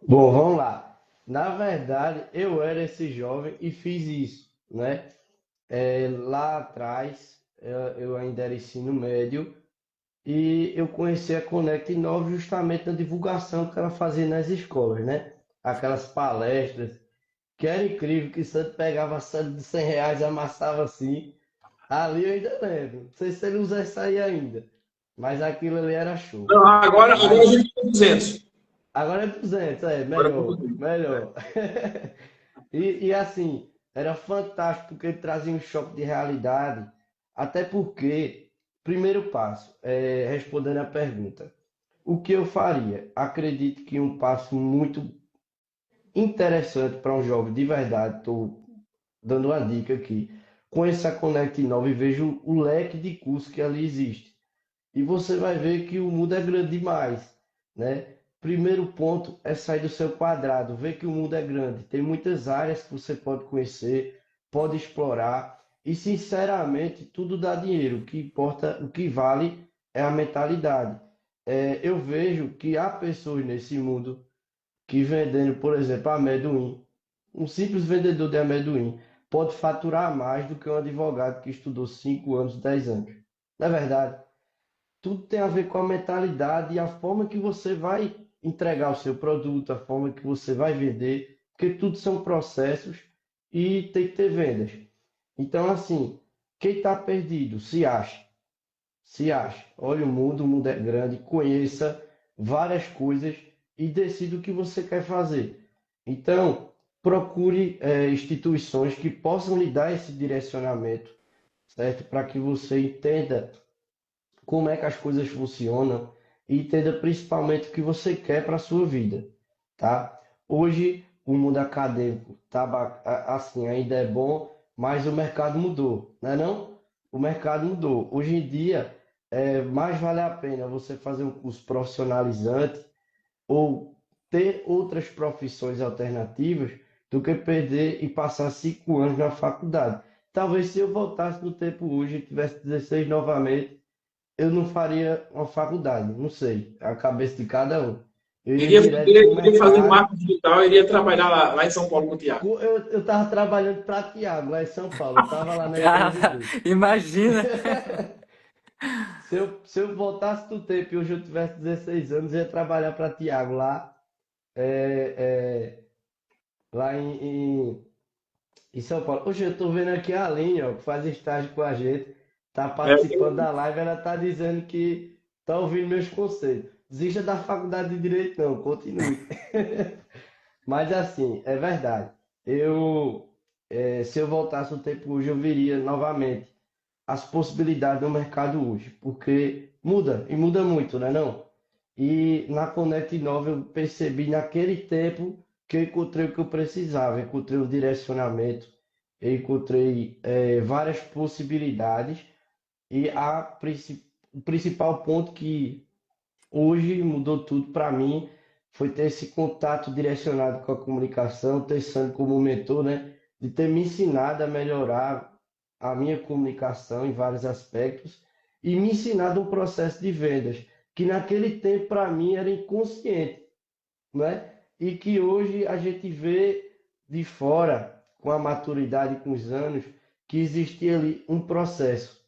Bom, vamos lá. Na verdade, eu era esse jovem e fiz isso, né? Lá atrás, eu ainda era ensino médio e eu conheci a Conect 9 justamente na divulgação que ela fazia nas escolas, né? Aquelas palestras que era incrível, que o Santo pegava a cena de 100 reais e amassava assim. Ali eu ainda lembro. Não sei se ele usa essa aí ainda, mas aquilo ali era show. Não, agora a Mas gente tem 200. agora é 200, Agora é melhor, 200. melhor. E assim, era fantástico porque ele trazia um choque de realidade, até porque, primeiro passo, respondendo a pergunta, o que eu faria? Acredito que um passo muito interessante para um jovem de verdade, estou dando uma dica aqui, com essa Connect 9 vejo o leque de cursos que ali existe. E você vai ver que o mundo é grande demais, né? Primeiro ponto é sair do seu quadrado, ver que o mundo é grande. Tem muitas áreas que você pode conhecer, pode explorar. E, sinceramente, tudo dá dinheiro. O que importa, o que vale é a mentalidade. Eu vejo que há pessoas nesse mundo que vendendo, por exemplo, amendoim, um simples vendedor de amendoim pode faturar mais do que um advogado que estudou 5 anos, 10 anos. Na verdade, tudo tem a ver com a mentalidade e a forma que você vai entregar o seu produto, a forma que você vai vender, porque tudo são processos e tem que ter vendas. Então, assim, Quem está perdido, se acha. Se acha. Olha o mundo é grande, conheça várias coisas e decida o que você quer fazer. Então, procure instituições que possam lhe dar esse direcionamento, certo? Para que você entenda como é que as coisas funcionam e entenda principalmente o que você quer para a sua vida, tá? Hoje o mundo acadêmico tá assim, ainda é bom, mas o mercado mudou, né não? O mercado mudou. Hoje em dia mais vale a pena você fazer um curso profissionalizante ou ter outras profissões alternativas do que perder e passar 5 anos na faculdade. Talvez se eu voltasse no tempo hoje e tivesse 16 novamente, eu não faria uma faculdade, não sei, a cabeça de cada um. Eu ia direto para o Iria fazer mercado. marketing digital, iria trabalhar lá em São Paulo com o Tiago. Eu estava trabalhando para Tiago, lá em São Paulo, eu estava lá na empresa Ah, dele. imagina! Se eu voltasse do tempo e hoje eu tivesse 16 anos, eu ia trabalhar para Tiago lá, é, lá em São Paulo. Hoje eu estou vendo aqui a Aline, ó, que faz estágio com a gente, está É, participando da live, ela está dizendo que está ouvindo meus conselhos. Desista da faculdade de Direito, não, continue. Mas assim, é verdade. Se eu voltasse no tempo hoje, eu veria novamente as possibilidades do mercado hoje, porque muda, e muda muito, né não? E na Connect Nova eu percebi naquele tempo que eu encontrei o que eu precisava, eu encontrei o direcionamento, eu encontrei várias possibilidades e o principal ponto que hoje mudou tudo para mim foi ter esse contato direcionado com a comunicação, ter Sandro como mentor, né? De ter me ensinado a melhorar a minha comunicação em vários aspectos e me ensinado um processo de vendas que naquele tempo para mim era inconsciente, né? E que hoje a gente vê de fora, com a maturidade, com os anos, que existia ali um processo,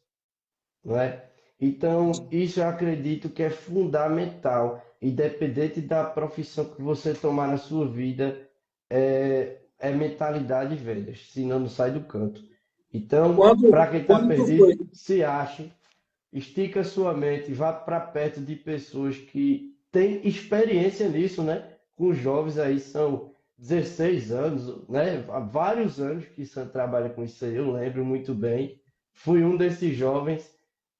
não é? Então, isso eu acredito que é fundamental, independente da profissão que você tomar na sua vida, é mentalidade e vendas, senão não sai do canto. Então, para quem está quando tu foi, perdido, se ache, estica sua mente, vá para perto de pessoas que têm experiência nisso, né? Com os jovens aí são 16 anos, né? Há vários anos que Sam trabalha com isso aí, eu lembro muito bem. Fui um desses jovens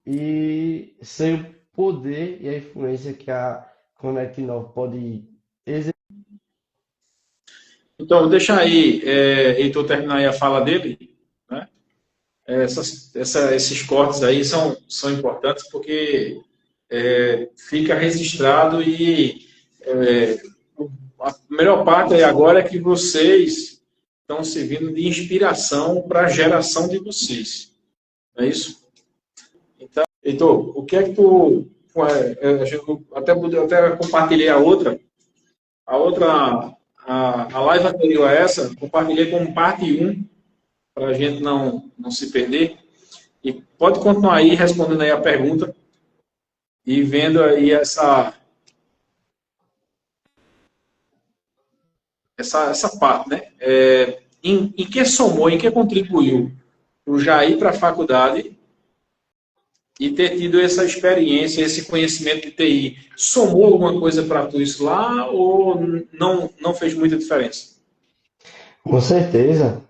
e sei o poder e a influência que a Connect 9 pode exercer. então, deixa aí, Heitor terminar aí a fala dele, né? Esses cortes aí são importantes porque fica registrado e a melhor parte aí agora é que vocês estão servindo de inspiração para a geração de vocês. Não é isso? Então, Heitor, o que é que tu. Até compartilhei a live anterior a essa, compartilhei como parte 1, para a gente não se perder. E pode continuar aí respondendo aí a pergunta e vendo aí essa parte, né? Em que somou, em que contribuiu o Jair para a faculdade e ter tido essa experiência, esse conhecimento de TI, somou alguma coisa para tu isso lá ou não fez muita diferença? Com certeza.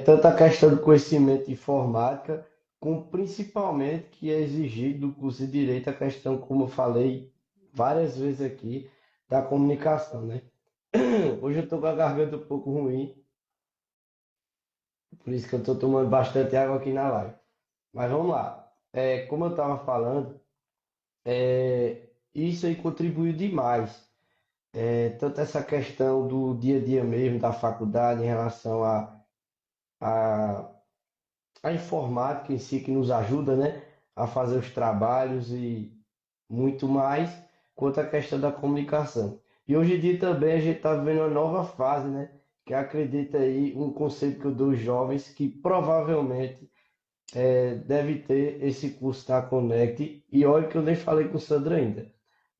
Tanto a questão do conhecimento de informática, como principalmente que é exigido do curso de Direito, a questão, como eu falei várias vezes aqui, da comunicação, né? Hoje eu estou com a garganta um pouco ruim, por isso que eu estou tomando bastante água aqui na live. Mas vamos lá. Como eu estava falando, isso aí contribuiu demais. Tanto essa questão do dia a dia mesmo da faculdade em relação a, a informática em si que nos ajuda, né, a fazer os trabalhos e muito mais, quanto a questão da comunicação. E hoje em dia também a gente está vivendo uma nova fase, né, que acredita aí um conceito que eu dou aos jovens que provavelmente deve ter esse curso da Connect. E olha que eu nem falei com o Sandro ainda,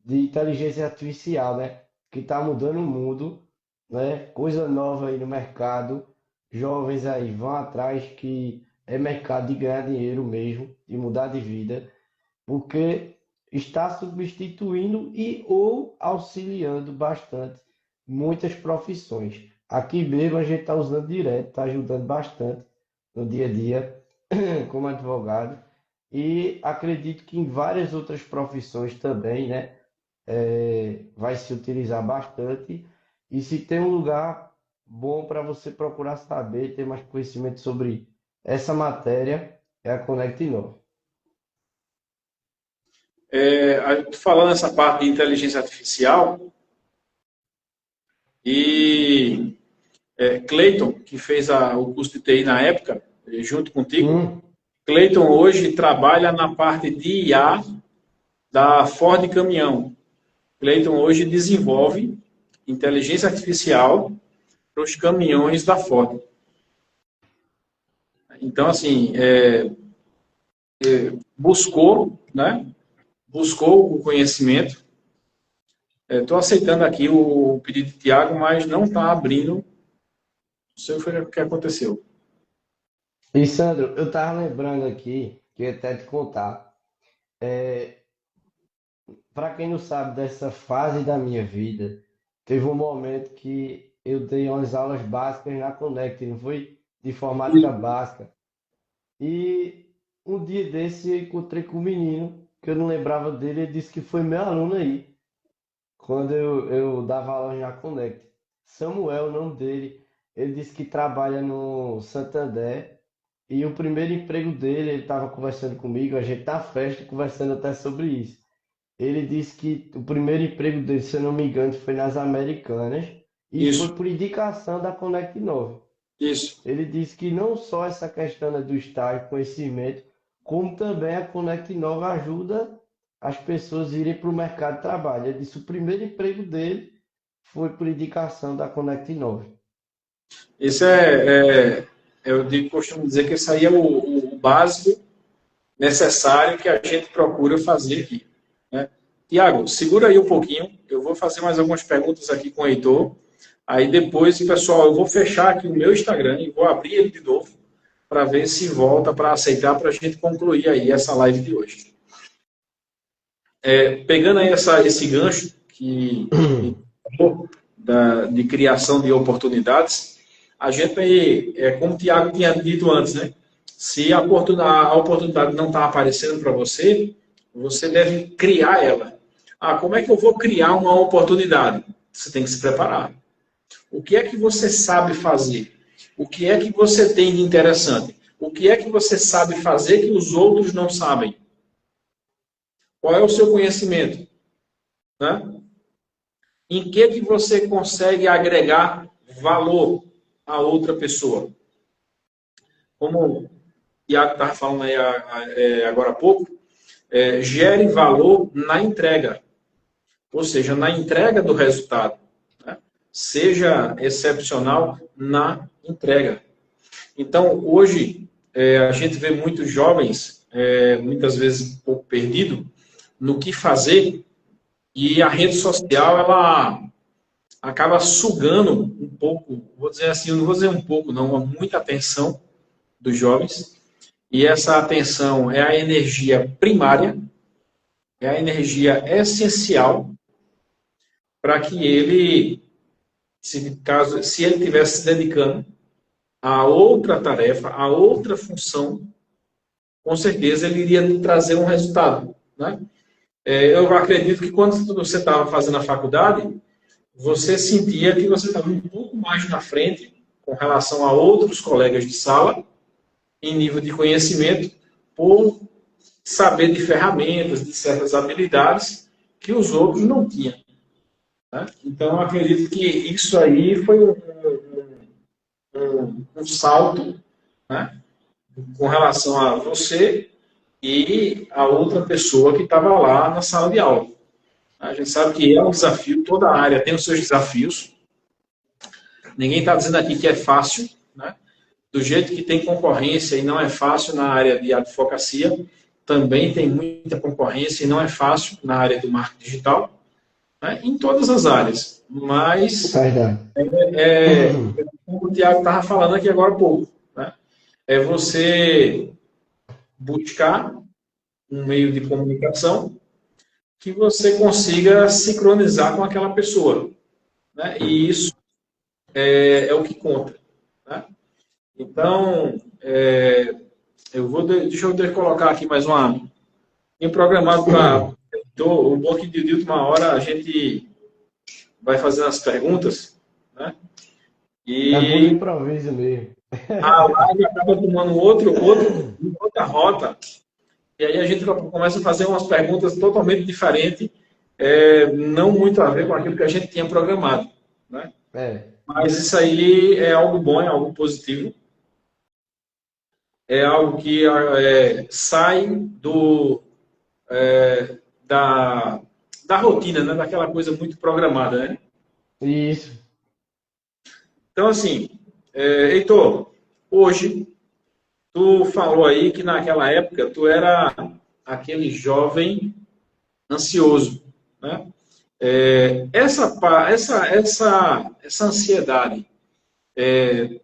de inteligência artificial, né, que está mudando o mundo, né, coisa nova aí no mercado. Jovens aí vão atrás que é mercado de ganhar dinheiro mesmo, de mudar de vida, porque está substituindo e ou auxiliando bastante muitas profissões. Aqui mesmo a gente está usando direto, está ajudando bastante no dia a dia como advogado e acredito que em várias outras profissões também, né? Vai se utilizar bastante. E se tem um lugar bom para você procurar saber, ter mais conhecimento sobre essa matéria, é a Conect Inova. Falando essa parte de inteligência artificial, e Cleiton, que fez o curso de TI na época, junto contigo, Hum, Cleiton hoje trabalha na parte de IA da Ford Caminhão. Cleiton hoje desenvolve inteligência artificial para os caminhões da Ford. Então, assim, buscou, né? Buscou o conhecimento. Estou aceitando aqui o pedido de Tiago, mas não está abrindo. Não sei o que aconteceu. E Sandro, eu estava lembrando aqui, que eu ia até te contar, para quem não sabe dessa fase da minha vida, teve um momento que eu dei umas aulas básicas na Conect, não foi? De informática básica. E um dia desse eu encontrei com um menino, que eu não lembrava dele, ele disse que foi meu aluno aí, quando eu dava aula na Conect. Samuel, o nome dele, ele disse que trabalha no Santander, e o primeiro emprego dele, ele estava conversando comigo, a gente na festa, conversando até sobre isso. Ele disse que o primeiro emprego dele, se eu não me engano, foi nas Americanas, e foi Isso, por indicação da Conect Nova. isso. Ele disse que não só essa questão, né, do estágio, conhecimento, como também a Conect Nova ajuda as pessoas a irem para o mercado de trabalho. Ele disse que o primeiro emprego dele foi por indicação da Conect Nova. Esse costumo dizer que esse aí é o básico necessário que a gente procura fazer aqui, né? Tiago, segura aí um pouquinho, eu vou fazer mais algumas perguntas aqui com o Heitor, aí depois, pessoal, eu vou fechar aqui o meu Instagram e vou abrir ele de novo para ver se volta para aceitar para a gente concluir aí essa live de hoje. Pegando aí esse gancho de criação de oportunidades, a gente, como o Tiago tinha dito antes, né? Se a oportunidade não está aparecendo para você, você deve criar ela. Como é que eu vou criar uma oportunidade? Você tem que se preparar. O que é que você sabe fazer? O que é que você tem de interessante? O que é que você sabe fazer que os outros não sabem? Qual é o seu conhecimento? Né? Em que você consegue agregar valor a outra pessoa? Como o Iago estava falando aí agora há pouco, gere valor na entrega. Ou seja, na entrega do resultado. Né? Seja excepcional na entrega. Então, hoje, a gente vê muitos jovens, muitas vezes um pouco perdido no que fazer, e a rede social, ela acaba sugando um pouco, vou dizer assim, eu não vou dizer um pouco, não, muita atenção dos jovens, e essa atenção é a energia primária, é a energia essencial para que ele, se ele estivesse se dedicando a outra tarefa, a outra função, com certeza ele iria trazer um resultado. Né? Eu acredito que quando você estava fazendo a faculdade, você sentia que você estava um pouco mais na frente com relação a outros colegas de sala, em nível de conhecimento, por saber de ferramentas, de certas habilidades que os outros não tinham. Né? Então, eu acredito que isso aí foi um salto, né, com relação a você e a outra pessoa que estava lá na sala de aula. A gente sabe que é um desafio, toda a área tem os seus desafios. Ninguém está dizendo aqui que é fácil, né? Do jeito que tem concorrência e não é fácil na área de advocacia, também tem muita concorrência e não é fácil na área do marketing digital, né? Em todas as áreas. Mas, Verdade. como o Tiago estava falando aqui agora há pouco, né? é você buscar um meio de comunicação que você consiga sincronizar com aquela pessoa, né? E isso é o que conta, né? Então, deixa eu colocar aqui mais uma. Tinha programado para o bloco de última hora, a gente vai fazendo as perguntas, né? É bom no E improviso mesmo. a live acaba tomando outra rota, e aí a gente começa a fazer umas perguntas totalmente diferentes, não muito a ver com aquilo que a gente tinha programado, né? É. Mas isso aí é algo bom, é algo positivo, é algo que sai da, da rotina, né? Daquela coisa muito programada, né? Isso. Então, assim, Heitor, hoje, tu falou aí que naquela época tu era aquele jovem ansioso, né? Essa ansiedade,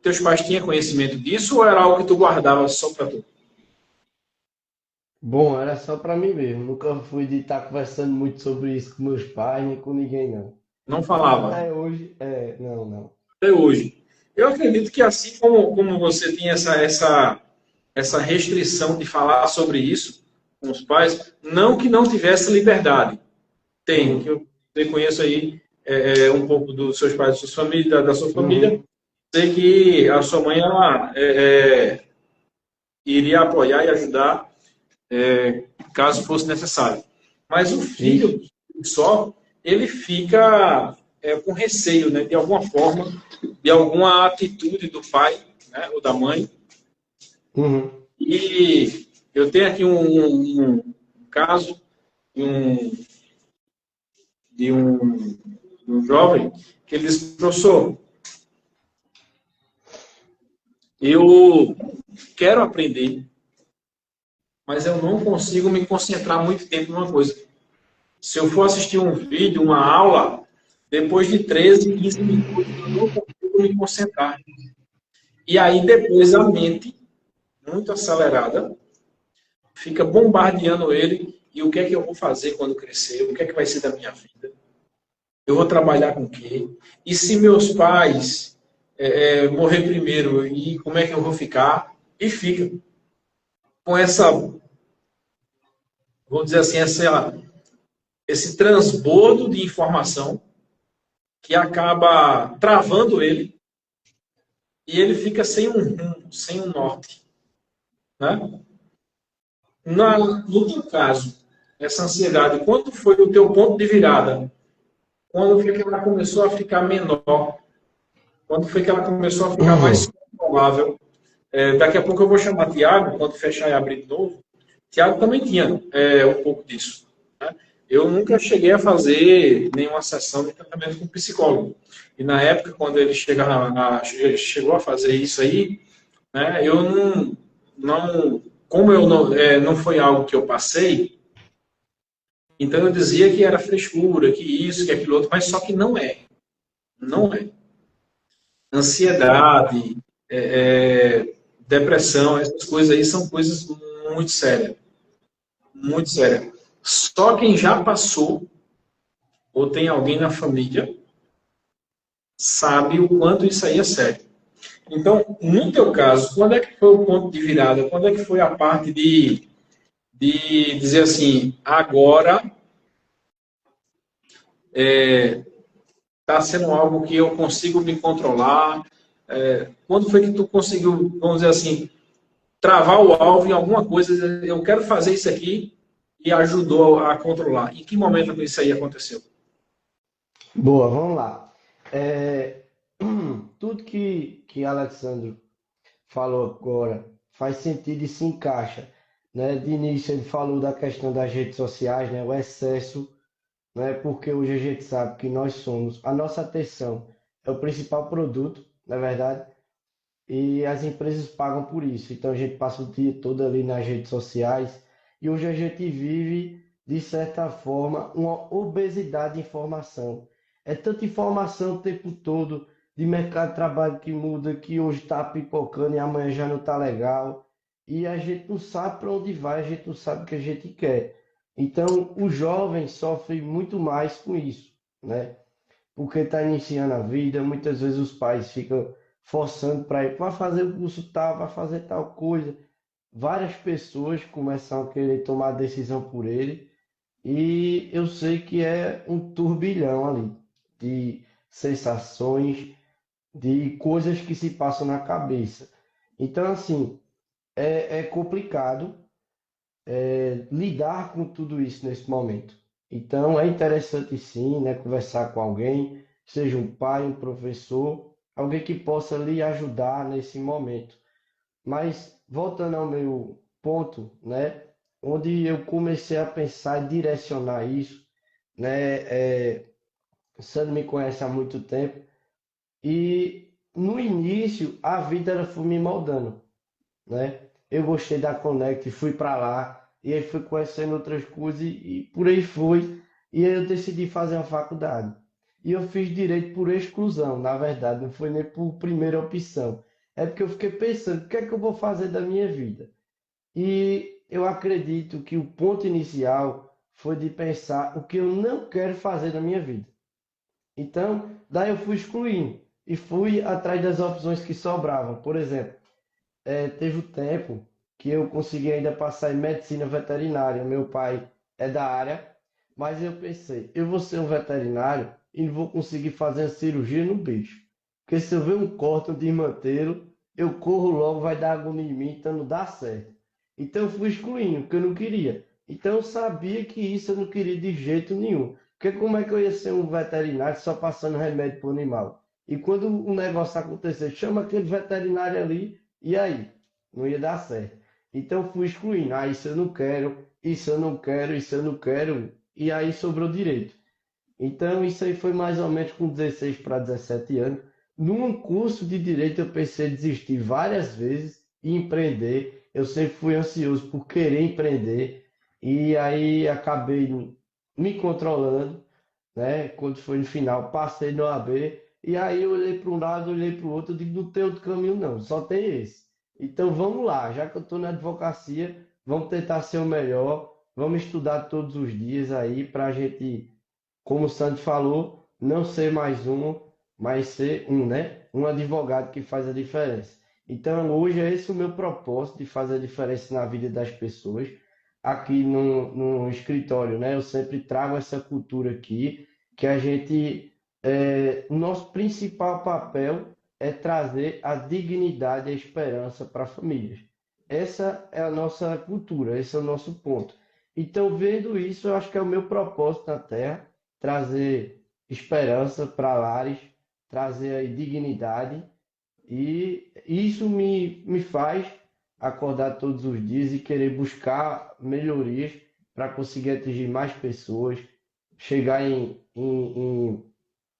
teus pais tinham conhecimento disso ou era algo que tu guardava só para tu? Bom, era só pra mim mesmo. Nunca fui de estar conversando muito sobre isso com meus pais, nem com ninguém, não. Não Mas falava, até hoje, não, não. até hoje. Eu acredito que assim como você tinha essa restrição de falar sobre isso com os pais, não que não tivesse liberdade, tem, que Uhum, eu conheço aí um pouco dos seus pais, da sua família, da sua família, uhum. sei que a sua mãe ela iria apoiar e ajudar caso fosse necessário. Mas o Isso. filho só, ele fica com receio, né, de alguma forma, de alguma atitude do pai, né, ou da mãe. Uhum. E eu tenho aqui um caso de de um, de um jovem que ele disse, professor, eu quero aprender, mas eu não consigo me concentrar muito tempo numa coisa. Se eu for assistir um vídeo, uma aula, depois de 13, 15 minutos, eu não consigo me concentrar. E aí depois a mente, muito acelerada, fica bombardeando ele. E o que é que eu vou fazer quando crescer? O que é que vai ser da minha vida? Eu vou trabalhar com o quê? E se meus pais morrer primeiro, e como é que eu vou ficar? E fica com essa, vamos dizer assim, esse transbordo de informação que acaba travando ele e ele fica sem um rumo, sem um norte. Né? No teu caso, essa ansiedade, quando foi o teu ponto de virada? Quando foi que ela começou a ficar menor? Quando foi que ela começou a ficar mais Uhum. controlável? Daqui a pouco eu vou chamar Tiago, quando fechar e abrir de novo. Tiago também tinha um pouco disso. Né? Eu nunca cheguei a fazer nenhuma sessão de tratamento com psicólogo. E na época, quando ele chegou a fazer isso aí, né, eu como eu não foi algo que eu passei, então eu dizia que era frescura, que isso, que aquilo outro, mas só que não é. Não é. Ansiedade, depressão, essas coisas aí são coisas muito sérias. Muito sérias. Só quem já passou, ou tem alguém na família, sabe o quanto isso aí é sério. Então, no teu caso, quando é que foi o ponto de virada? Quando é que foi a parte de dizer assim, agora está sendo algo que eu consigo me controlar? Quando foi que tu conseguiu, vamos dizer assim, travar o alvo em alguma coisa? Eu quero fazer isso aqui e ajudou a controlar. Em que momento isso aí aconteceu? Boa, vamos lá. É, tudo que Alexandre falou agora faz sentido e se encaixa, né? De início ele falou da questão das redes sociais, né? O excesso, né? Porque hoje a gente sabe que nós somos, a nossa atenção é o principal produto, na verdade, e as empresas pagam por isso. Então a gente passa o dia todo ali nas redes sociais e hoje a gente vive, de certa forma, uma obesidade de informação. É tanta informação o tempo todo, de mercado de trabalho que muda, que hoje está pipocando e amanhã já não está legal. E a gente não sabe para onde vai, a gente não sabe o que a gente quer. Então, o jovem sofre muito mais com isso, né? Porque está iniciando a vida, muitas vezes os pais ficam forçando para ir, vai fazer o curso tal, vai fazer tal coisa. Várias pessoas começam a querer tomar a decisão por ele, e eu sei que é um turbilhão ali de sensações, de coisas que se passam na cabeça. Então, assim, é complicado lidar com tudo isso nesse momento. Então, é interessante sim, né, conversar com alguém, seja um pai, um professor, alguém que possa lhe ajudar nesse momento. Mas, voltando ao meu ponto, né, onde eu comecei a pensar e direcionar isso, né, o Sandro me conhece há muito tempo, e no início a vida ela foi me moldando, né? Eu gostei da Connect, fui para lá, e aí fui conhecendo outras coisas e por aí foi. E aí eu decidi fazer a faculdade. E eu fiz direito por exclusão, na verdade, não foi nem por primeira opção. É porque eu fiquei pensando, o que é que eu vou fazer da minha vida? E eu acredito que o ponto inicial foi de pensar o que eu não quero fazer da minha vida. Então, daí eu fui excluindo e fui atrás das opções que sobravam. Por exemplo, teve o tempo que eu consegui ainda passar em medicina veterinária. Meu pai é da área, mas eu pensei, eu vou ser um veterinário e não vou conseguir fazer a cirurgia no bicho. Porque se eu ver um corte, um desmantelo, eu corro logo, vai dar agonia em mim, então não dá certo. Então eu fui excluindo, porque eu não queria. Então eu sabia que isso eu não queria de jeito nenhum. Porque como é que eu ia ser um veterinário só passando remédio para o animal? E quando o negócio acontecer, chama aquele veterinário ali, e aí? Não ia dar certo. Então fui excluindo. Ah, isso eu não quero, isso eu não quero, isso eu não quero. E aí sobrou direito. Então isso aí foi mais ou menos com 16 para 17 anos. Num curso de direito eu pensei em desistir várias vezes e empreender. Eu sempre fui ansioso por querer empreender. E aí acabei me controlando, né? Quando foi no final, passei no AB, e aí eu olhei para um lado, olhei para o outro, eu digo, não tem outro caminho não, só tem esse. Então vamos lá, já que eu estou na advocacia, vamos tentar ser o melhor, vamos estudar todos os dias aí para a gente, como o Sandro falou, não ser mais um, mas ser um, né? Um advogado que faz a diferença. Então hoje é esse o meu propósito de fazer a diferença na vida das pessoas. Aqui no escritório, né? Eu sempre trago essa cultura aqui, que a gente, o nosso principal papel é trazer a dignidade e a esperança para famílias. Essa é a nossa cultura, esse é o nosso ponto. Então, vendo isso, eu acho que é o meu propósito na Terra, trazer esperança para lares, trazer aí dignidade, e isso me faz acordar todos os dias e querer buscar melhorias para conseguir atingir mais pessoas, chegar em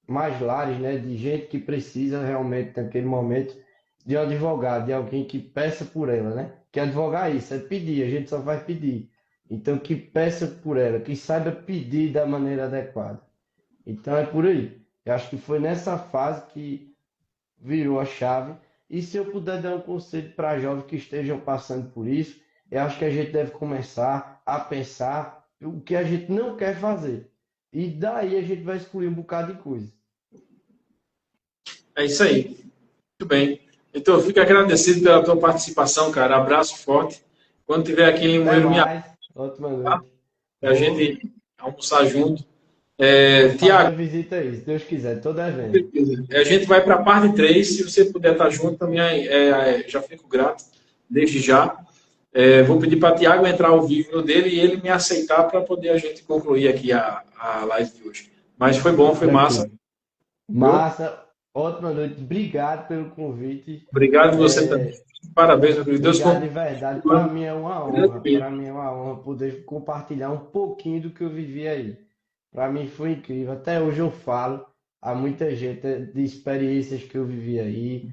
mais lares, né, de gente que precisa realmente naquele momento de um advogado, de alguém que peça por ela, né? Que advogar é isso, é pedir, a gente só vai pedir. Então que peça por ela, que saiba pedir da maneira adequada. Então é por aí. Eu acho que foi nessa fase que virou a chave. E se eu puder dar um conselho para jovens que estejam passando por isso, eu acho que a gente deve começar a pensar o que a gente não quer fazer. E daí a gente vai excluir um bocado de coisa. É isso aí. Muito bem. Então, eu fico agradecido pela tua participação, cara. Abraço forte. Quando tiver aqui em Até Limoeiro, me mais. Ótima noite. a Vou, gente almoçar junto. vou fazer a Tiago, visita aí, se Deus quiser, tô devendo. a gente vai para a parte 3. Se você puder estar junto, também já fico grato, desde já. Vou pedir para Tiago entrar ao vivo no dele e ele me aceitar para poder a gente concluir aqui a live de hoje. Mas foi bom, foi massa, Tranquilo. viu? Massa, ótima noite. Obrigado pelo convite. Obrigado você também. É, Parabéns, meu querido. Deus Obrigado de continue. verdade. Para mim é uma honra. Para mim é uma honra poder compartilhar um pouquinho do que eu vivi aí. Para mim foi incrível. Até hoje eu falo a muita gente de experiências que eu vivi aí,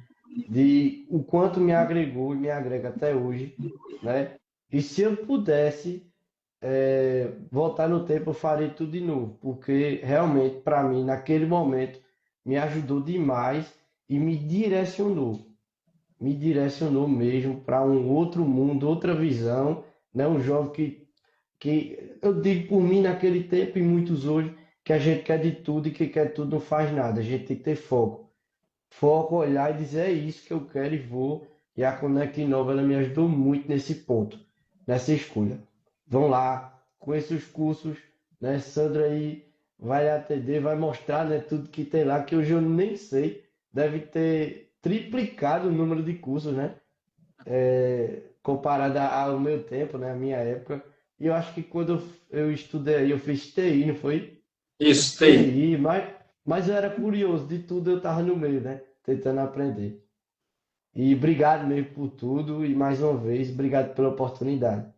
de o quanto me agregou e me agrega até hoje, né? E se eu pudesse voltar no tempo, eu faria tudo de novo, porque realmente para mim naquele momento me ajudou demais e me direcionou mesmo para um outro mundo, outra visão, né? Um jovem que eu digo por mim naquele tempo e muitos hoje, que a gente quer de tudo e que quer tudo não faz nada. A gente tem que ter foco. Foco, olhar e dizer é isso que eu quero e vou. E a Connect Nova ela me ajudou muito nesse ponto, nessa escolha. Vão lá, conheça os cursos, né? Sandra aí vai atender, vai mostrar, né, tudo que tem lá, que hoje eu nem sei. Deve ter triplicado o número de cursos, né? Comparado ao meu tempo, né? A minha época. E eu acho que quando eu estudei, eu fiz TI, não foi? Isso, tem. TI, mas eu era curioso, de tudo eu tava no meio, né? Tentando aprender. E obrigado mesmo por tudo e mais uma vez, obrigado pela oportunidade.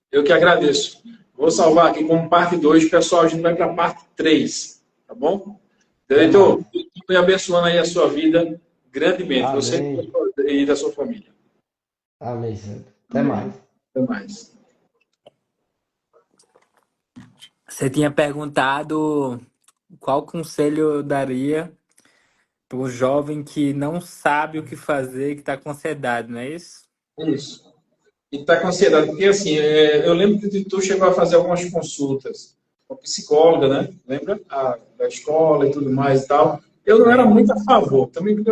Eu que agradeço. Vou salvar aqui como parte 2, pessoal. A gente vai para a parte 3, tá bom? Até Diretor, mais. continue abençoando aí a sua vida grandemente, você Amém. e da sua família. Amém, Santo. Até Amém. mais. Até mais. Você tinha perguntado qual conselho eu daria para o jovem que não sabe o que fazer, que está com ansiedade, não é isso? Isso. E está com ansiedade, porque assim, eu lembro que tu chegou a fazer algumas consultas com a psicóloga, né? Lembra? Da escola e tudo mais e tal. Eu não era Lembro. muito a favor, também porque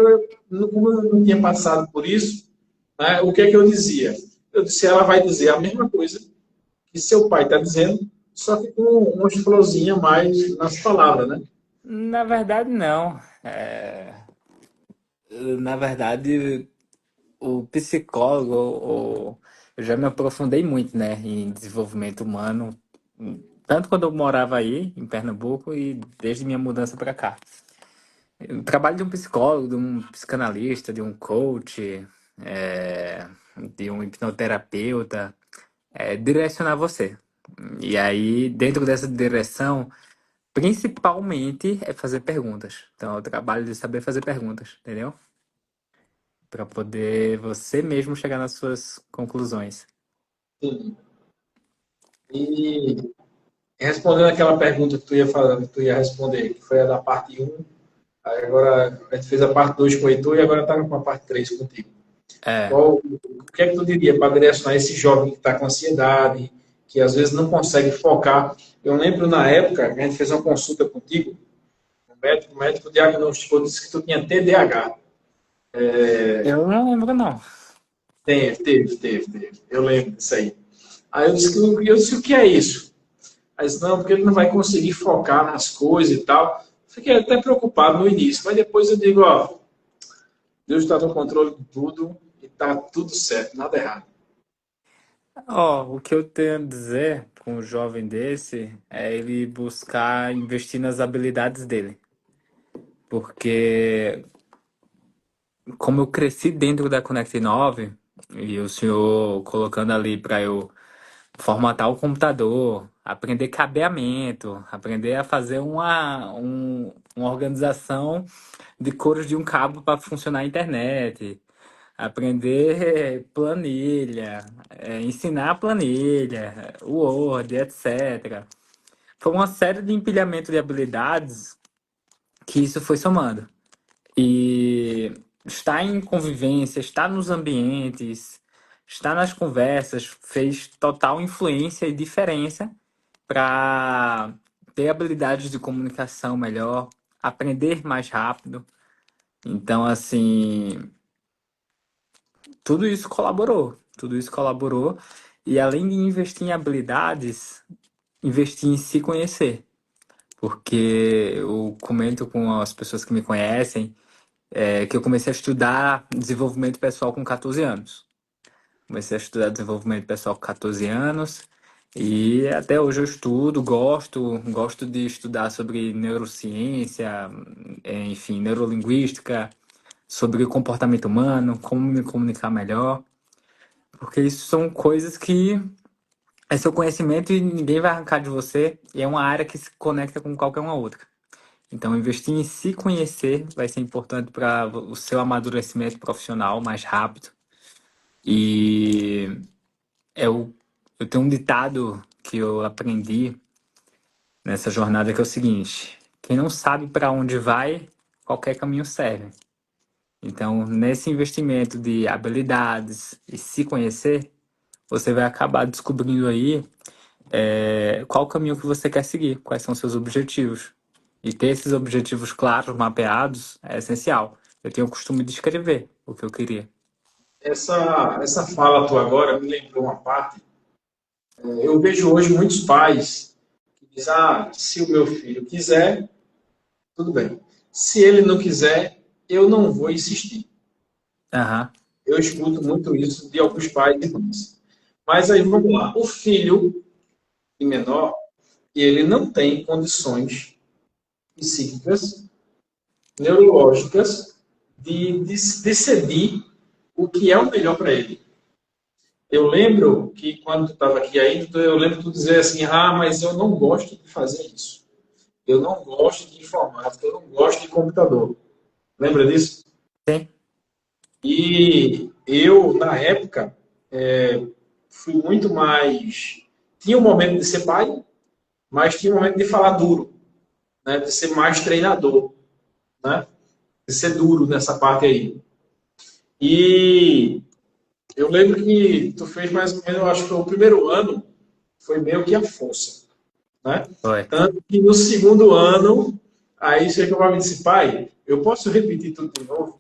como eu não tinha passado por isso, né? O que é que eu dizia? Eu disse, ela vai dizer a mesma coisa que seu pai está dizendo, só que com uma florzinha mais nas palavras, né? Na verdade, não. Na verdade, o psicólogo, eu já me aprofundei muito, né, em desenvolvimento humano, tanto quando eu morava aí, em Pernambuco, e desde minha mudança para cá. O trabalho de um psicólogo, de um psicanalista, de um coach, é, de um hipnoterapeuta, é direcionar você. E aí, dentro dessa direção, principalmente é fazer perguntas. Então, é o trabalho de saber fazer perguntas, entendeu? Para poder você mesmo chegar nas suas conclusões. Sim. E respondendo aquela pergunta que tu ia falar, que tu ia responder, que foi a da parte um, aí agora a gente fez a parte 2 com o Heitor e agora está com a parte 3 contigo. É, O que é que tu diria para direcionar esse jovem que está com ansiedade, que às vezes não consegue focar? Eu lembro na época, a gente fez uma consulta contigo, o médico diagnosticou, disse que tu tinha TDAH. eu não lembro não. Teve. Eu lembro disso aí. Aí eu disse, o que é isso? Aí disse, não, porque ele não vai conseguir focar nas coisas e tal. Fiquei até preocupado no início, mas depois eu digo, ó, Deus está no controle de tudo e está tudo certo, nada errado. Ó, o que eu tenho a dizer com um jovem desse é ele buscar investir nas habilidades dele. Porque como eu cresci dentro da Connect 9 e o senhor colocando ali para eu formatar o computador, aprender cabeamento, aprender a fazer uma organização de cores de um cabo para funcionar a internet, aprender planilha, ensinar planilha, Word, etc. Foi uma série de empilhamento de habilidades que isso foi somando. E estar em convivência, estar nos ambientes, estar nas conversas fez total influência e diferença para ter habilidades de comunicação melhor, aprender mais rápido. Então, assim, tudo isso colaborou. Tudo isso colaborou. E além de investir em habilidades, investir em se conhecer. Porque eu comento com as pessoas que me conhecem que eu comecei a estudar desenvolvimento pessoal com 14 anos. Comecei a estudar desenvolvimento pessoal com 14 anos e até hoje eu estudo, gosto de estudar sobre neurociência, enfim, neurolinguística, sobre o comportamento humano, como me comunicar melhor, porque isso são coisas que é seu conhecimento e ninguém vai arrancar de você, e é uma área que se conecta com qualquer uma outra. Então, investir em se conhecer vai ser importante para o seu amadurecimento profissional mais rápido. E eu tenho um ditado que eu aprendi nessa jornada que é o seguinte: quem não sabe para onde vai, qualquer caminho serve. Então, nesse investimento de habilidades e se conhecer, você vai acabar descobrindo aí qual o caminho que você quer seguir, quais são os seus objetivos. E ter esses objetivos claros, mapeados, é essencial. Eu tenho o costume de escrever o que eu queria. Essa fala tua agora me lembrou uma parte. Eu vejo hoje muitos pais que dizem, se o meu filho quiser, tudo bem. Se ele não quiser, eu não vou insistir. Aham, Eu escuto muito isso de alguns pais e mães. Mas aí vamos lá. O filho menor, ele não tem condições psíquicas, neurológicas, de decidir o que é o melhor para ele. Eu lembro que quando tu estava aqui ainda, eu lembro tu dizer assim, mas eu não gosto de fazer isso. Eu não gosto de informática, eu não gosto de computador. Lembra disso? sim. E eu, na época, fui muito mais. Tinha um momento de ser pai, mas tinha um momento de falar duro, né? De ser mais treinador, né? De ser duro nessa parte aí. E eu lembro que tu fez mais ou menos, eu acho que o primeiro ano foi meio que a força, né? Foi. Tanto que no segundo ano, aí você chegou me disse, pai, eu posso repetir tudo de novo?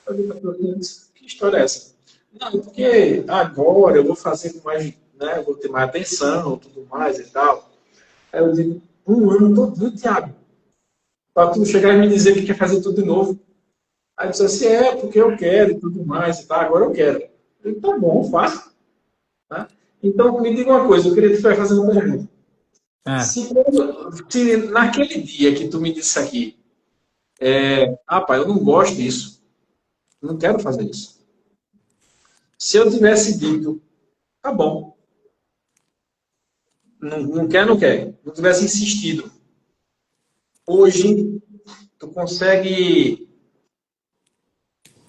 Eu disse, que história é essa? Não, porque agora eu vou fazer com mais, né? Eu vou ter mais atenção, tudo mais e tal. Aí eu digo, um ano todo, Thiago, para tu chegar e me dizer que quer fazer tudo de novo. Aí disse assim, porque eu quero e tudo mais e tal, agora eu quero. Eu digo, tá bom, faça. Tá? Então, me diga uma coisa, eu queria te fazer uma pergunta. Ah, Se naquele dia que tu me disse aqui, pai, eu não gosto disso, não quero fazer isso. Se eu tivesse dito, tá bom, não quer, não quer, não tivesse insistido, hoje tu consegue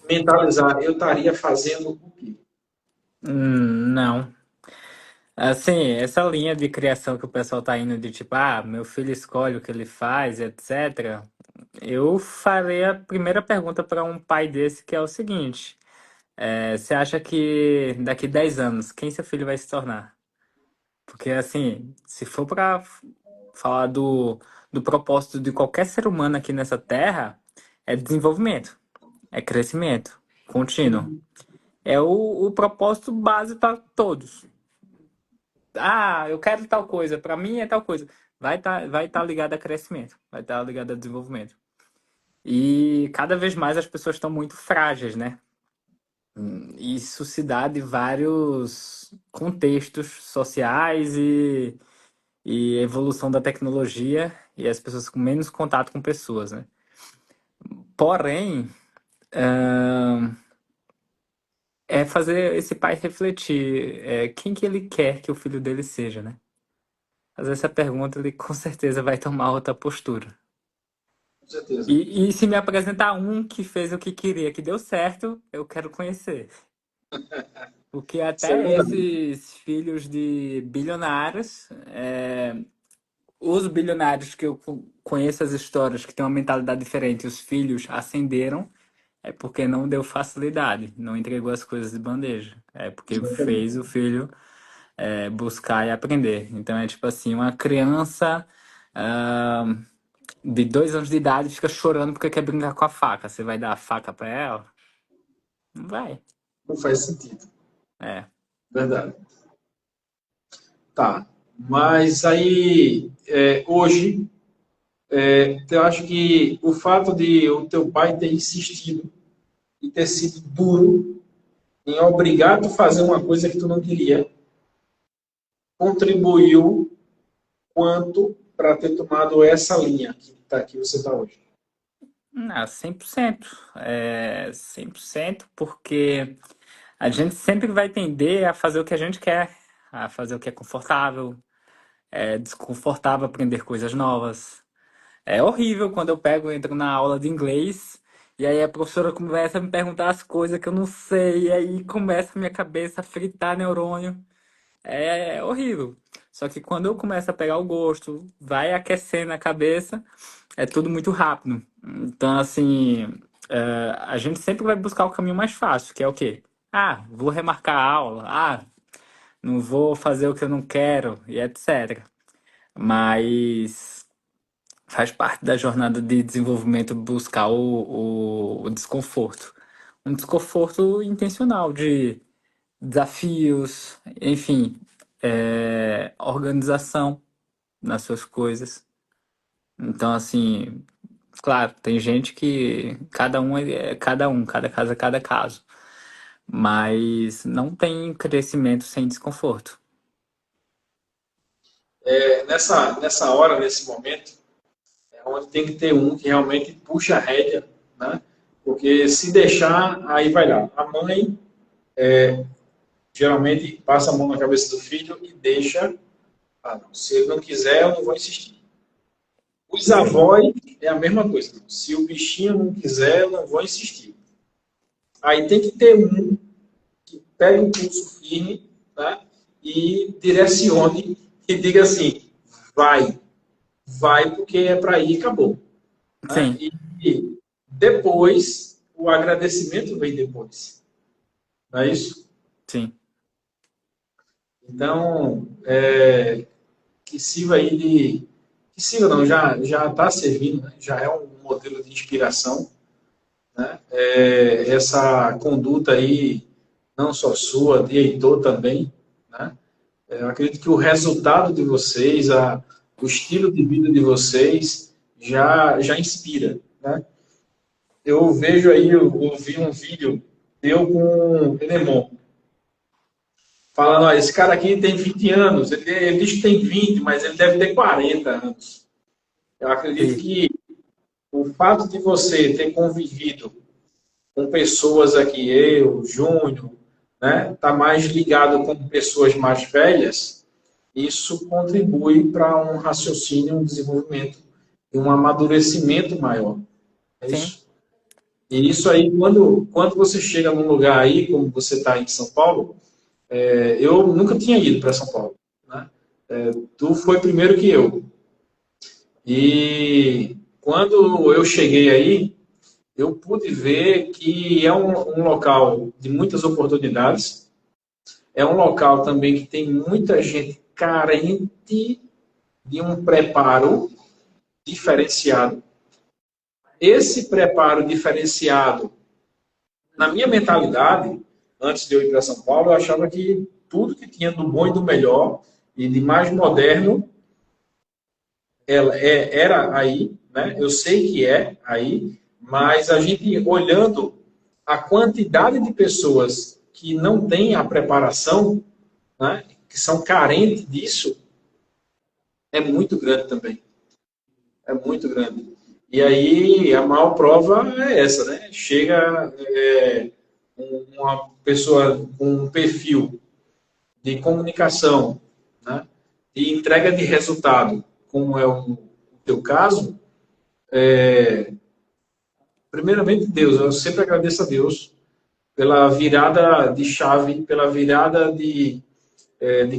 mentalizar, eu estaria fazendo o quê? não. Assim, essa linha de criação que o pessoal tá indo de tipo, meu filho escolhe o que ele faz, etc. Eu farei a primeira pergunta para um pai desse, que é o seguinte: você acha que daqui 10 anos, quem seu filho vai se tornar? Porque, assim, se for para falar do propósito de qualquer ser humano aqui nessa terra, é desenvolvimento, é crescimento contínuo. É o propósito base para todos. Eu quero tal coisa, para mim é tal coisa. Vai tá ligado a crescimento, vai estar ligado a desenvolvimento. E cada vez mais as pessoas estão muito frágeis, né? Isso se dá de vários contextos sociais e evolução da tecnologia e as pessoas com menos contato com pessoas, né? Porém, é fazer esse pai refletir, quem que ele quer que o filho dele seja, né? Fazer essa pergunta, ele com certeza vai tomar outra postura. Com certeza. E se me apresentar um que fez o que queria, que deu certo, eu quero conhecer. Porque Isso é até verdade. esses filhos de bilionários, os bilionários que eu conheço as histórias que têm uma mentalidade diferente, os filhos ascenderam, é porque não deu facilidade, não entregou as coisas de bandeja. É porque fez o filho buscar e aprender. Então é tipo assim, uma criança ah, de 2 anos de idade fica chorando porque quer brincar com a faca. Você vai dar a faca pra ela? Não vai. Não faz sentido. É. Verdade. Tá. Mas aí, hoje, eu acho que o fato de o teu pai ter insistido e ter sido duro em obrigar tu a fazer uma coisa que tu não queria, contribuiu quanto para ter tomado essa linha que tá aqui, você está hoje. Não, 100%. 100% porque a gente sempre vai tender a fazer o que a gente quer, a fazer o que é confortável. É desconfortável aprender coisas novas. É horrível quando eu entro na aula de inglês e aí a professora começa a me perguntar as coisas que eu não sei, e aí começa a minha cabeça a fritar neurônio. É horrível. Só que quando eu começo a pegar o gosto, vai aquecendo a cabeça, é tudo muito rápido. Então, assim, a gente sempre vai buscar o caminho mais fácil, que é o quê? Ah, vou remarcar a aula. Ah, não vou fazer o que eu não quero, e etc. Mas faz parte da jornada de desenvolvimento buscar o desconforto. Um desconforto intencional de desafios, enfim, organização nas suas coisas. Então, assim, claro, tem gente que cada um é cada um, cada caso é cada caso. Mas não tem crescimento sem desconforto. Nessa hora, nesse momento, é onde tem que ter um que realmente puxa a rédea, né? Porque se deixar, aí vai lá. A mãe geralmente passa a mão na cabeça do filho e deixa. Ah, não, se ele não quiser, eu não vou insistir. Os avós é a mesma coisa. Se o bichinho não quiser, eu não vou insistir. Aí tem que ter um que pegue um pulso firme, né? E direcione e diga assim, vai, vai porque é para ir, acabou. Né? Sim, E depois, o agradecimento vem depois. Não é isso? sim, Então, que sirva aí de... Que sirva não, já está servindo, né? Já é um modelo de inspiração, né? Essa conduta aí, não só sua, de Heitor também, né? Eu acredito que o resultado de vocês, o estilo de vida de vocês já inspira, né? Eu vejo aí, eu ouvi um vídeo teu com o Enemon, falando, ó, esse cara aqui tem 20 anos, ele diz que tem 20, mas ele deve ter 40 anos. Eu acredito sim, que o fato de você ter convivido com pessoas aqui, eu, Júnior, né, tá mais ligado com pessoas mais velhas, isso contribui para um raciocínio, um desenvolvimento e um amadurecimento maior. É sim. isso. E isso aí, quando você chega num lugar aí, como você está em São Paulo, eu nunca tinha ido para São Paulo. Né? Tu foi primeiro que eu. E quando eu cheguei aí, eu pude ver que é um local de muitas oportunidades, é um local também que tem muita gente carente de um preparo diferenciado. Esse preparo diferenciado, na minha mentalidade, antes de eu ir para São Paulo, eu achava que tudo que tinha do bom e do melhor e de mais moderno era aí, né? Eu sei que é aí, mas a gente olhando a quantidade de pessoas que não têm a preparação, né? Que são carentes disso, é muito grande também. É muito grande. E aí a maior prova é essa, né? Chega uma pessoa com um perfil de comunicação, né? De entrega de resultado, como é o teu caso, primeiramente Deus, eu sempre agradeço a Deus pela virada de chave, pela virada de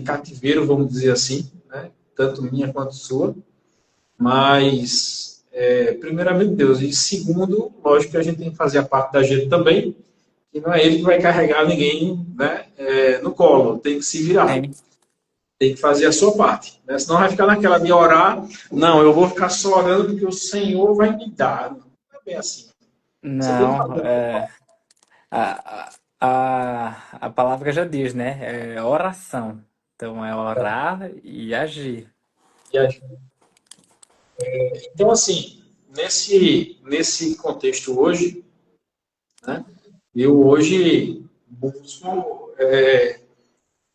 cativeiro, vamos dizer assim, né? Tanto minha quanto sua, mas primeiramente Deus, e segundo, lógico que a gente tem que fazer a parte da gente também, que não é ele que vai carregar ninguém, né, no colo, tem que se virar, Sim. tem que fazer a sua parte, né? Senão vai ficar naquela de orar, não, eu vou ficar só orando porque o Senhor vai me dar, não é bem assim, você tem que Não, fazer. a palavra já diz, né? É oração. Então é orar e agir. Então, assim, nesse contexto hoje, né, eu hoje busco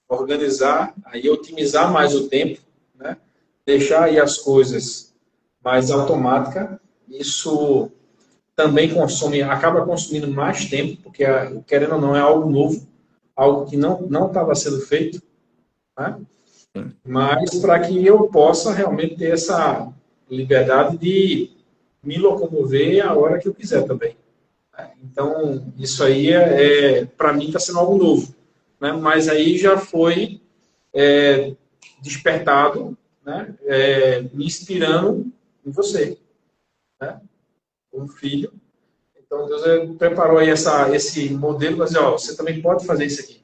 organizar, aí otimizar mais o tempo, né, deixar aí as coisas mais automática. Isso também acaba consumindo mais tempo, porque, querendo ou não, é algo novo, algo que não estava sendo feito, né? Sim. Mas para que eu possa realmente ter essa liberdade de me locomover a hora que eu quiser também. Então, isso aí para mim está sendo algo novo, né? Mas aí já foi despertado, né? Me inspirando em você, né? Como filho. Então, Deus preparou aí esse modelo, mas ó, você também pode fazer isso aqui,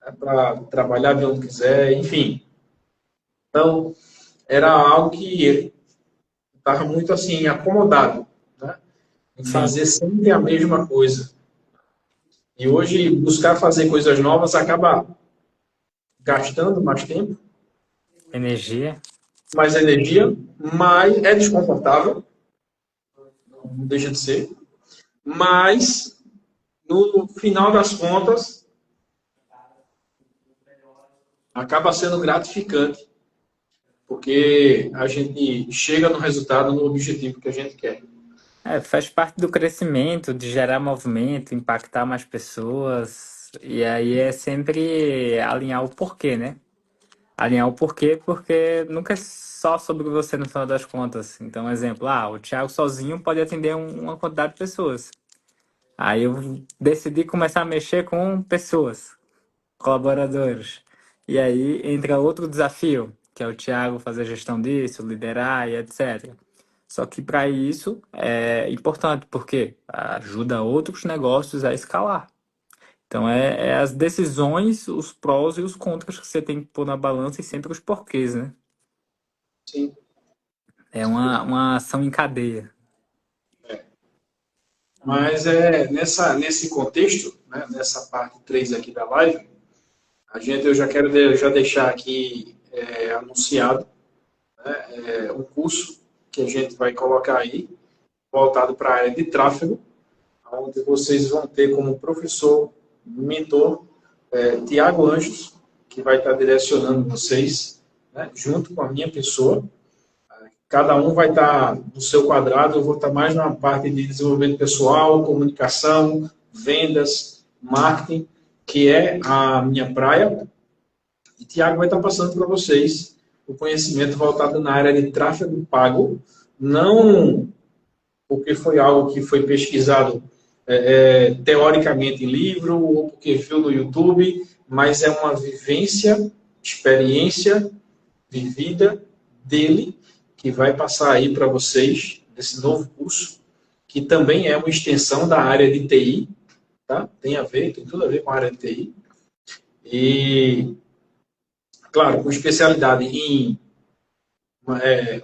né, para trabalhar de onde quiser, enfim. Então, era algo que estava muito assim, acomodado, né, em Sim. fazer sempre a mesma coisa. E hoje, buscar fazer coisas novas acaba gastando mais tempo, Energia. mais energia, mais é desconfortável, não deixa de ser, mas no final das contas acaba sendo gratificante, porque a gente chega no resultado, no objetivo que a gente quer. É, faz parte do crescimento, de gerar movimento, impactar mais pessoas. E aí é sempre alinhar o porquê, né? Alinhar o porquê, porque nunca é só sobre você no final das contas. Então, exemplo, o Thiago sozinho pode atender uma quantidade de pessoas. Aí eu decidi começar a mexer com pessoas, colaboradores. E aí entra outro desafio, que é o Thiago fazer gestão disso, liderar e etc. Só que para isso é importante, porque ajuda outros negócios a escalar. Então é as decisões, os prós e os contras que você tem que pôr na balança e sempre os porquês, né? Sim. É uma ação em cadeia. Mas nesse contexto, né, nessa parte 3 aqui da live, eu já quero já deixar aqui anunciado, né, um curso que a gente vai colocar aí, voltado para a área de tráfego, onde vocês vão ter como professor, mentor, Tiago Anjos, que vai estar direcionando vocês, né, junto com a minha pessoa. Cada um vai estar no seu quadrado, eu vou estar mais na parte de desenvolvimento pessoal, comunicação, vendas, marketing, que é a minha praia. E Tiago vai estar passando para vocês o conhecimento voltado na área de tráfego pago, não porque foi algo que foi pesquisado teoricamente em livro ou porque viu no YouTube, mas é uma vivência, experiência vivida dele que vai passar aí para vocês desse novo curso, que também é uma extensão da área de TI, tá? Tem tudo a ver com a área de TI. E, claro, com especialidade em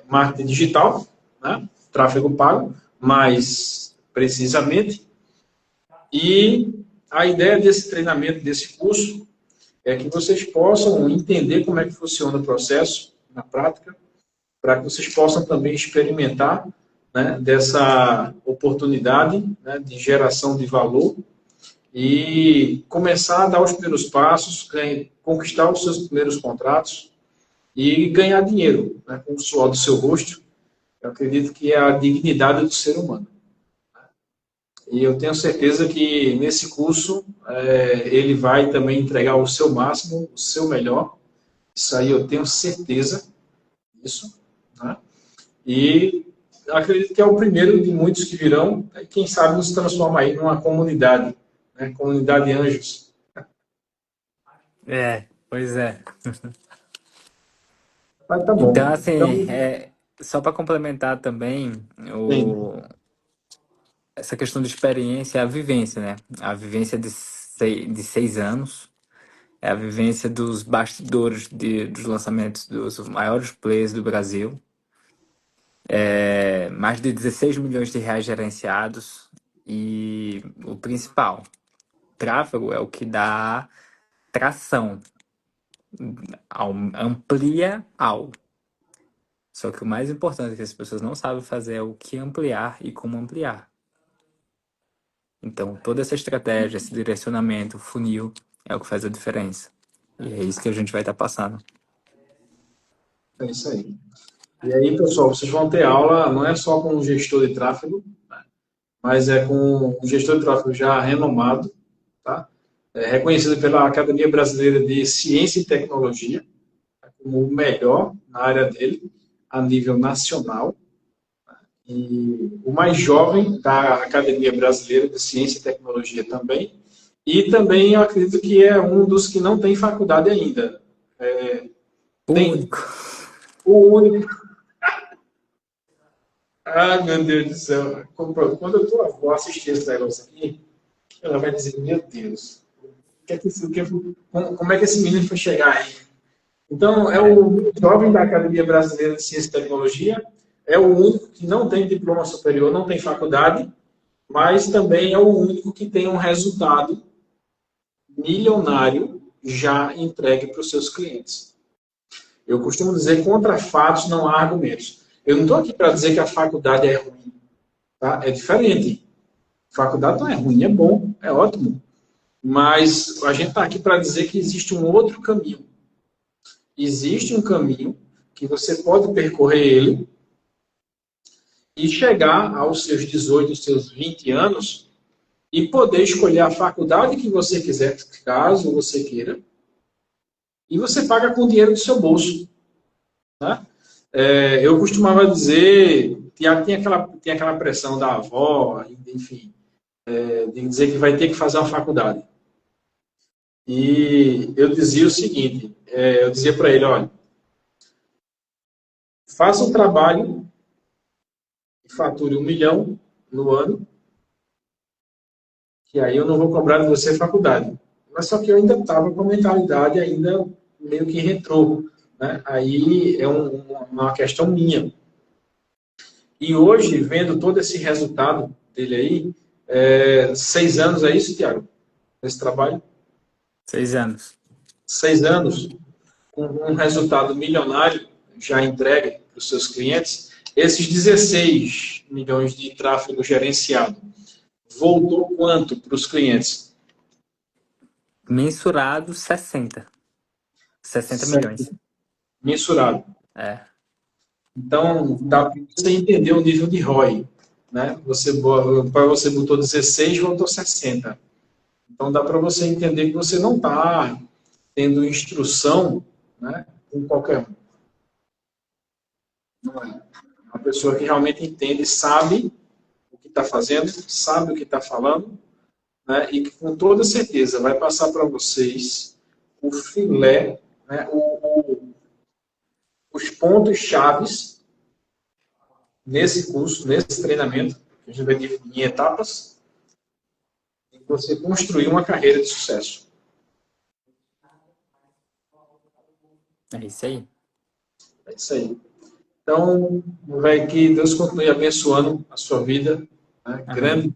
marketing digital, né? Tráfego pago, mais precisamente. E a ideia desse treinamento, desse curso, é que vocês possam entender como é que funciona o processo na prática, para que vocês possam também experimentar, né, dessa oportunidade, né, de geração de valor e começar a dar os primeiros passos, conquistar os seus primeiros contratos e ganhar dinheiro, né, com o suor do seu rosto. Eu acredito que é a dignidade do ser humano. E eu tenho certeza que nesse curso ele vai também entregar o seu máximo, o seu melhor. Isso aí eu tenho certeza disso, né? E acredito que é o primeiro de muitos que virão, e quem sabe nos transforma aí numa comunidade, né? Comunidade Anjos. É, pois é. Mas tá Então, bom. Então, assim, só para complementar também, sim, essa questão de experiência é a vivência, né? A vivência de 6 anos, é a vivência dos bastidores dos lançamentos dos maiores players do Brasil. Mais de 16 milhões de reais gerenciados. E o principal, tráfego é o que dá tração, amplia algo. Só que o mais importante que as pessoas não sabem fazer é o que ampliar e como ampliar. Então, toda essa estratégia, esse direcionamento, funil, é o que faz a diferença. E é isso que a gente vai estar passando. é isso aí. E aí, pessoal, vocês vão ter aula, não é só com um gestor de tráfego, né, mas é com um gestor de tráfego já renomado, tá? Reconhecido pela Academia Brasileira de Ciência e Tecnologia, como o melhor na área dele, a nível nacional. E o mais jovem da Academia Brasileira de Ciência e Tecnologia também. E também eu acredito que é um dos que não tem faculdade ainda. O Tem único. o único. Ah, meu Deus do céu. Quando a tua avó assistir esse negócio aqui, ela vai dizer, meu Deus, como é que esse menino foi chegar aí? Então, é É, o jovem da Academia Brasileira de Ciência e Tecnologia, é o único que não tem diploma superior, não tem faculdade, mas também é o único que tem um resultado milionário já entregue para os seus clientes. Eu costumo dizer, contra fatos não há argumentos. Eu não estou aqui para dizer que a faculdade é ruim, tá? É diferente. Faculdade não é ruim, é bom, é ótimo. Mas a gente está aqui para dizer que existe um outro caminho. Existe um caminho que você pode percorrer ele e chegar aos seus 18, aos seus 20 anos e poder escolher a faculdade que você quiser, caso você queira, e você paga com o dinheiro do seu bolso. Né? Eu costumava dizer, tem aquela pressão da avó, enfim, de dizer que vai ter que fazer uma faculdade. E eu dizia o seguinte, eu dizia para ele, olha, faça um trabalho e fature 1 milhão no ano, que aí eu não vou cobrar de você faculdade. Mas só que eu ainda estava com a mentalidade ainda meio que retrô. Né? Aí é uma questão minha. E hoje, vendo todo esse resultado dele aí, 6 anos, é isso, Tiago? Esse trabalho? 6 anos. 6 anos, com um resultado milionário já entregue para os seus clientes, esses 16 milhões de tráfego gerenciado voltou quanto para os clientes? Mensurado 60 milhões. Mensurado. É, Então, dá para você entender o nível de ROI. Né? Para você botou 16, voltou 60. Então, dá para você entender que você não está tendo instrução, né, com qualquer um. Não é. Uma pessoa que realmente entende, sabe o que está fazendo, sabe o que está falando, né, e que com toda certeza vai passar para vocês o filé, né, os pontos chaves nesse curso, nesse treinamento, que a gente vai dividir em etapas, e você construir uma carreira de sucesso. é isso aí. É isso aí. Então, vai que Deus continue abençoando a sua vida, né? Amém. Grande,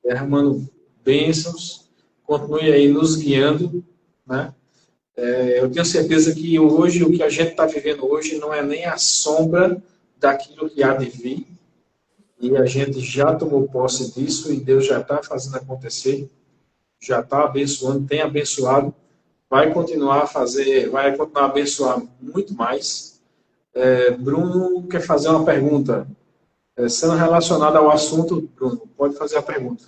derramando bênçãos, continue aí nos guiando, né? Eu tenho certeza que hoje, o que a gente está vivendo hoje, não é nem a sombra daquilo que há de vir, e a gente já tomou posse disso, e Deus já está fazendo acontecer, já está abençoando, tem abençoado, vai continuar a fazer, vai continuar a abençoar muito mais. Bruno quer fazer uma pergunta. Sendo relacionada ao assunto, Bruno, pode fazer a pergunta.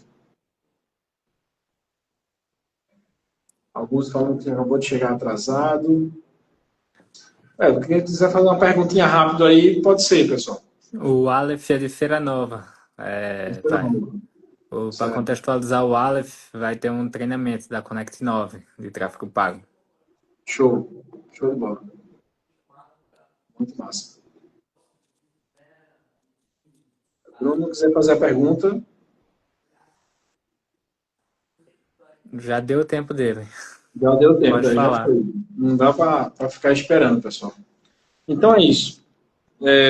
Alguns falam que acabou de chegar atrasado. Quem quiser fazer uma perguntinha rápida aí, pode ser, pessoal. O Aleph é de Feira Nova. Tá. Para Certo. contextualizar o Aleph, vai ter um treinamento da Connect 9 de tráfego pago. Show. Show de bola. Muito massa. Bruno, quiser fazer a pergunta. Já deu o tempo dele. Já deu tempo, Pode já falar. foi. Não dá para ficar esperando, pessoal. Então é isso.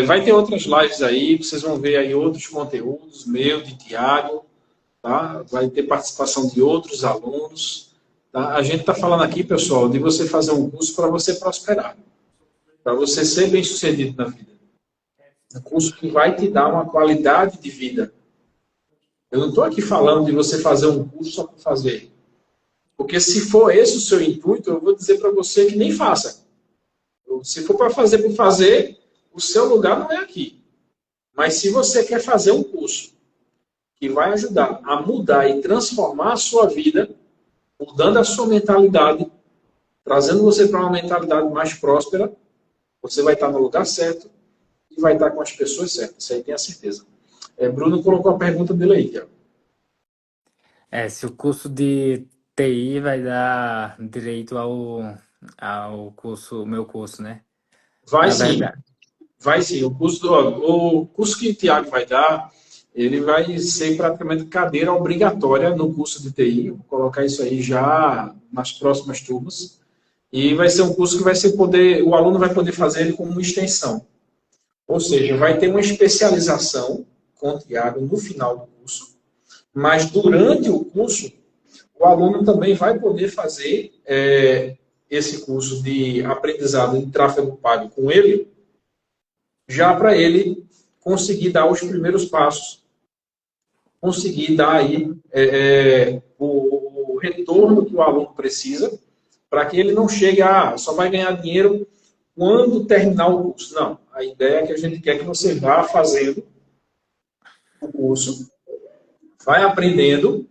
Vai ter outras lives aí, vocês vão ver aí outros conteúdos, meu, de Tiago, tá? Vai ter participação de outros alunos. Tá? A gente está falando aqui, pessoal, de você fazer um curso para você prosperar, para você ser bem-sucedido na vida. Um curso que vai te dar uma qualidade de vida. Eu não estou aqui falando de você fazer um curso só para fazer. Porque se for esse o seu intuito, eu vou dizer para você que nem faça. Se for para fazer por fazer, o seu lugar não é aqui. Mas se você quer fazer um curso que vai ajudar a mudar e transformar a sua vida, mudando a sua mentalidade, trazendo você para uma mentalidade mais próspera, você vai estar no lugar certo e vai estar com as pessoas certas. Isso aí tenho a certeza. Bruno colocou a pergunta dele aí, Tiago. Se o curso de TI vai dar direito ao curso, o meu curso, né? Vai Na sim. verdade. Vai sim, o curso que o Tiago vai dar, ele vai ser praticamente cadeira obrigatória no curso de TI. Vou colocar isso aí já nas próximas turmas. E vai ser um curso que o aluno vai poder fazer ele como uma extensão. Ou seja, vai ter uma especialização com o Tiago no final do curso, mas durante o curso, o aluno também vai poder fazer esse curso de aprendizado de tráfego pago com ele, já para ele conseguir dar os primeiros passos, conseguir dar aí o retorno que o aluno precisa, para que ele não chegue a só vai ganhar dinheiro quando terminar o curso. Não, a ideia é que a gente quer que você vá fazendo o curso, vai aprendendo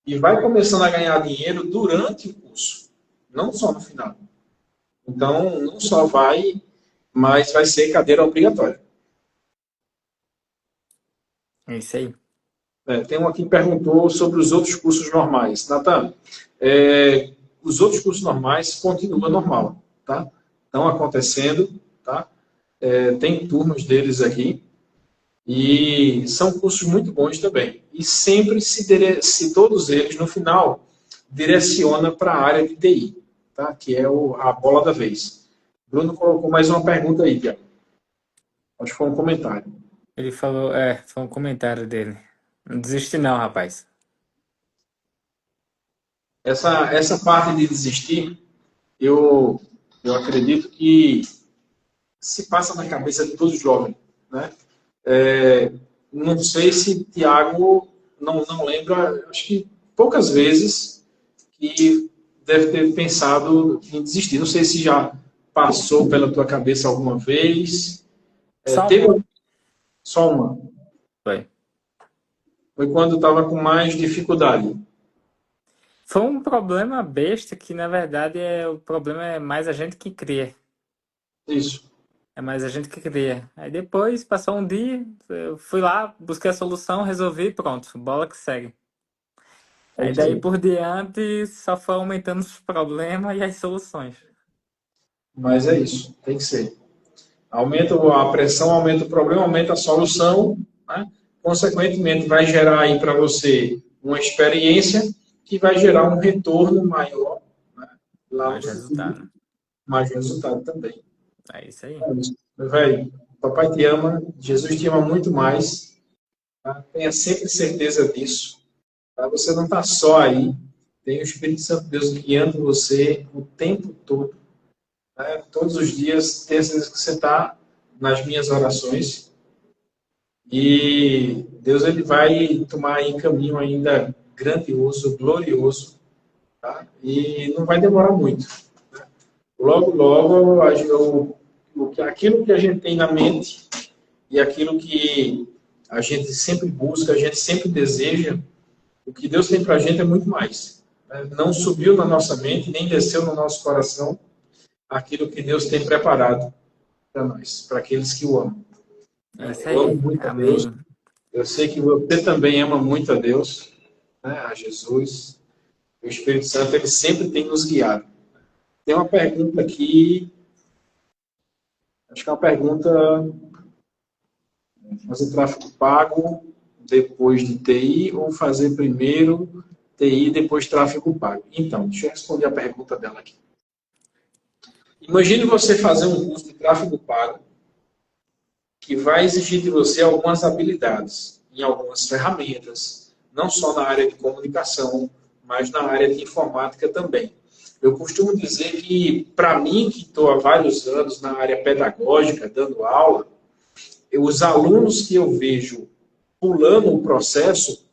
e vai começando a ganhar dinheiro durante o curso, não só no final. Então, não só vai, mas vai ser cadeira obrigatória. É isso aí. Tem um aqui que perguntou sobre os outros cursos normais. Natan, os outros cursos normais continuam normal, tá? Estão acontecendo, tá? Tem turmas deles aqui e são cursos muito bons também. E sempre se todos eles, no final, direciona para a área de TI, tá? Que é a bola da vez. Bruno colocou mais uma pergunta aí, Tiago. Acho que foi um comentário. Ele falou, foi um comentário dele. Não desiste não, rapaz. Essa parte de desistir, eu acredito que se passa na cabeça de todo jovem, né? Não sei se Tiago não lembra, acho que poucas vezes que deve ter pensado em desistir. Não sei se já passou pela tua cabeça alguma vez. Só Teve uma. só uma. Foi. Foi quando estava com mais dificuldade. Foi um problema besta que, na verdade, o problema é mais a gente que cria. Isso. É mais a gente que cria. Aí depois, passou um dia, eu fui lá, busquei a solução, resolvi, pronto, bola que segue. É Aí isso daí aí. por diante, só foi aumentando os problemas e as soluções. Mas é isso, tem que ser. Aumenta a pressão, aumenta o problema, aumenta a solução, né? Consequentemente, vai gerar aí para você uma experiência que vai gerar um retorno maior, né? Lá no Mais futuro, resultado. mais resultado também. É isso aí. É isso. Meu velho, papai te ama, Jesus te ama muito mais, tá? Tenha sempre certeza disso, tá? Você não está só aí, tem o Espírito Santo de Deus guiando você o tempo todo, né? Todos os dias, tenha certeza que você está nas minhas orações e Deus ele vai tomar aí caminho ainda grandioso, glorioso, tá? E não vai demorar muito. Logo, logo, aquilo que a gente tem na mente e aquilo que a gente sempre busca, a gente sempre deseja, o que Deus tem para a gente é muito mais, né? Não subiu na nossa mente, nem desceu no nosso coração aquilo que Deus tem preparado para nós, para aqueles que o amam. É isso Eu amo aí. muito a Deus, Amém. eu sei que você também ama muito a Deus, né? A Jesus. O Espírito Santo, ele sempre tem nos guiado. Tem uma pergunta aqui, acho que é uma pergunta, fazer tráfego pago depois de TI ou fazer primeiro TI depois tráfego pago? Então, deixa eu responder a pergunta dela aqui. Imagine você fazer um curso de tráfego pago que vai exigir de você algumas habilidades em algumas ferramentas, não só na área de comunicação, mas na área de informática também. Eu costumo dizer que, para mim, que estou há vários anos na área pedagógica, dando aula, os alunos que eu vejo pulando o processo,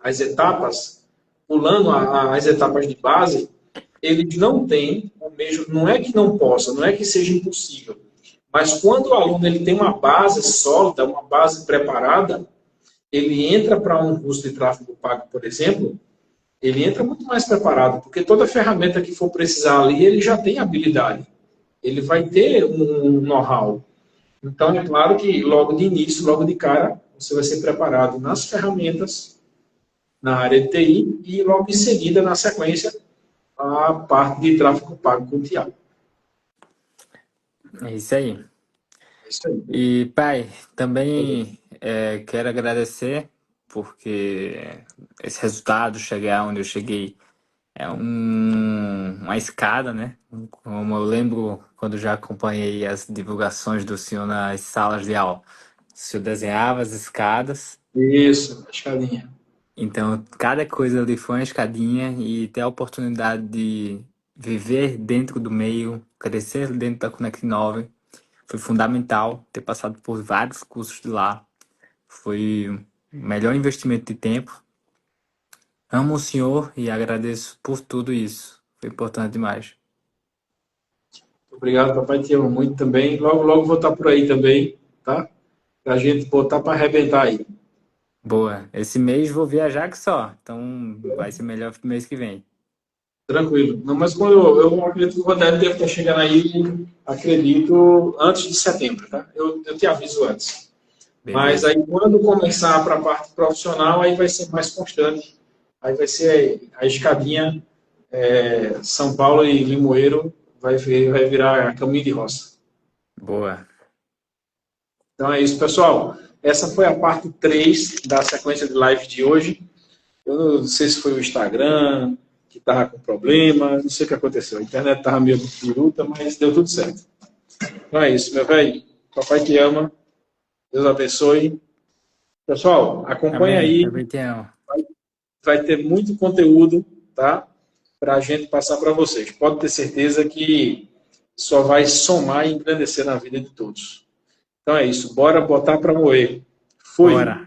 as etapas, pulando as etapas de base, eles não têm o mesmo, não é que não possa, não é que seja impossível, mas quando o aluno ele tem uma base sólida, uma base preparada, ele entra para um curso de tráfego pago, por exemplo, ele entra muito mais preparado, porque toda ferramenta que for precisar ali, ele já tem habilidade. Ele vai ter um know-how. Então, é claro que logo de início, logo de cara, você vai ser preparado nas ferramentas, na área de TI, e logo em seguida, na sequência, a parte de tráfego pago com o Tiago. É isso aí. É isso aí. E, pai, também quero agradecer porque esse resultado, chegar onde eu cheguei, é uma escada, né? Como eu lembro quando já acompanhei as divulgações do senhor nas salas de aula. O senhor desenhava as escadas, Isso, a escadinha. então cada coisa ali foi uma escadinha e ter a oportunidade de viver dentro do meio, crescer dentro da Connect 9 foi fundamental. Ter passado por vários cursos de lá foi o melhor investimento de tempo. Amo o senhor e agradeço por tudo isso. Foi importante demais. Obrigado, papai, te amo muito também. Logo, logo vou estar por aí também, tá? Pra gente botar para arrebentar aí. Boa. Esse mês vou viajar que só, então vai ser melhor pro mês que vem. Tranquilo. Não, mas quando eu acredito que o Rodélio deve estar chegando aí, acredito, antes de setembro, tá? Eu te aviso antes. Mas Beleza. aí, quando começar para a parte profissional, aí vai ser mais constante. Aí vai ser a escadinha São Paulo e Limoeiro vai virar caminho de roça. Boa. Então é isso, pessoal. Essa foi a parte 3 da sequência de live de hoje. Eu não sei se foi o Instagram que estava com problema, não sei o que aconteceu. A internet estava meio biruta, mas deu tudo certo. Então é isso, meu velho. Papai te ama. Deus abençoe. Pessoal, acompanha Amém. aí. Também te amo. Vai ter muito conteúdo, tá? Para a gente passar para vocês. Pode ter certeza que só vai somar e engrandecer na vida de todos. Então é isso. Bora botar para moer. Fui. Bora.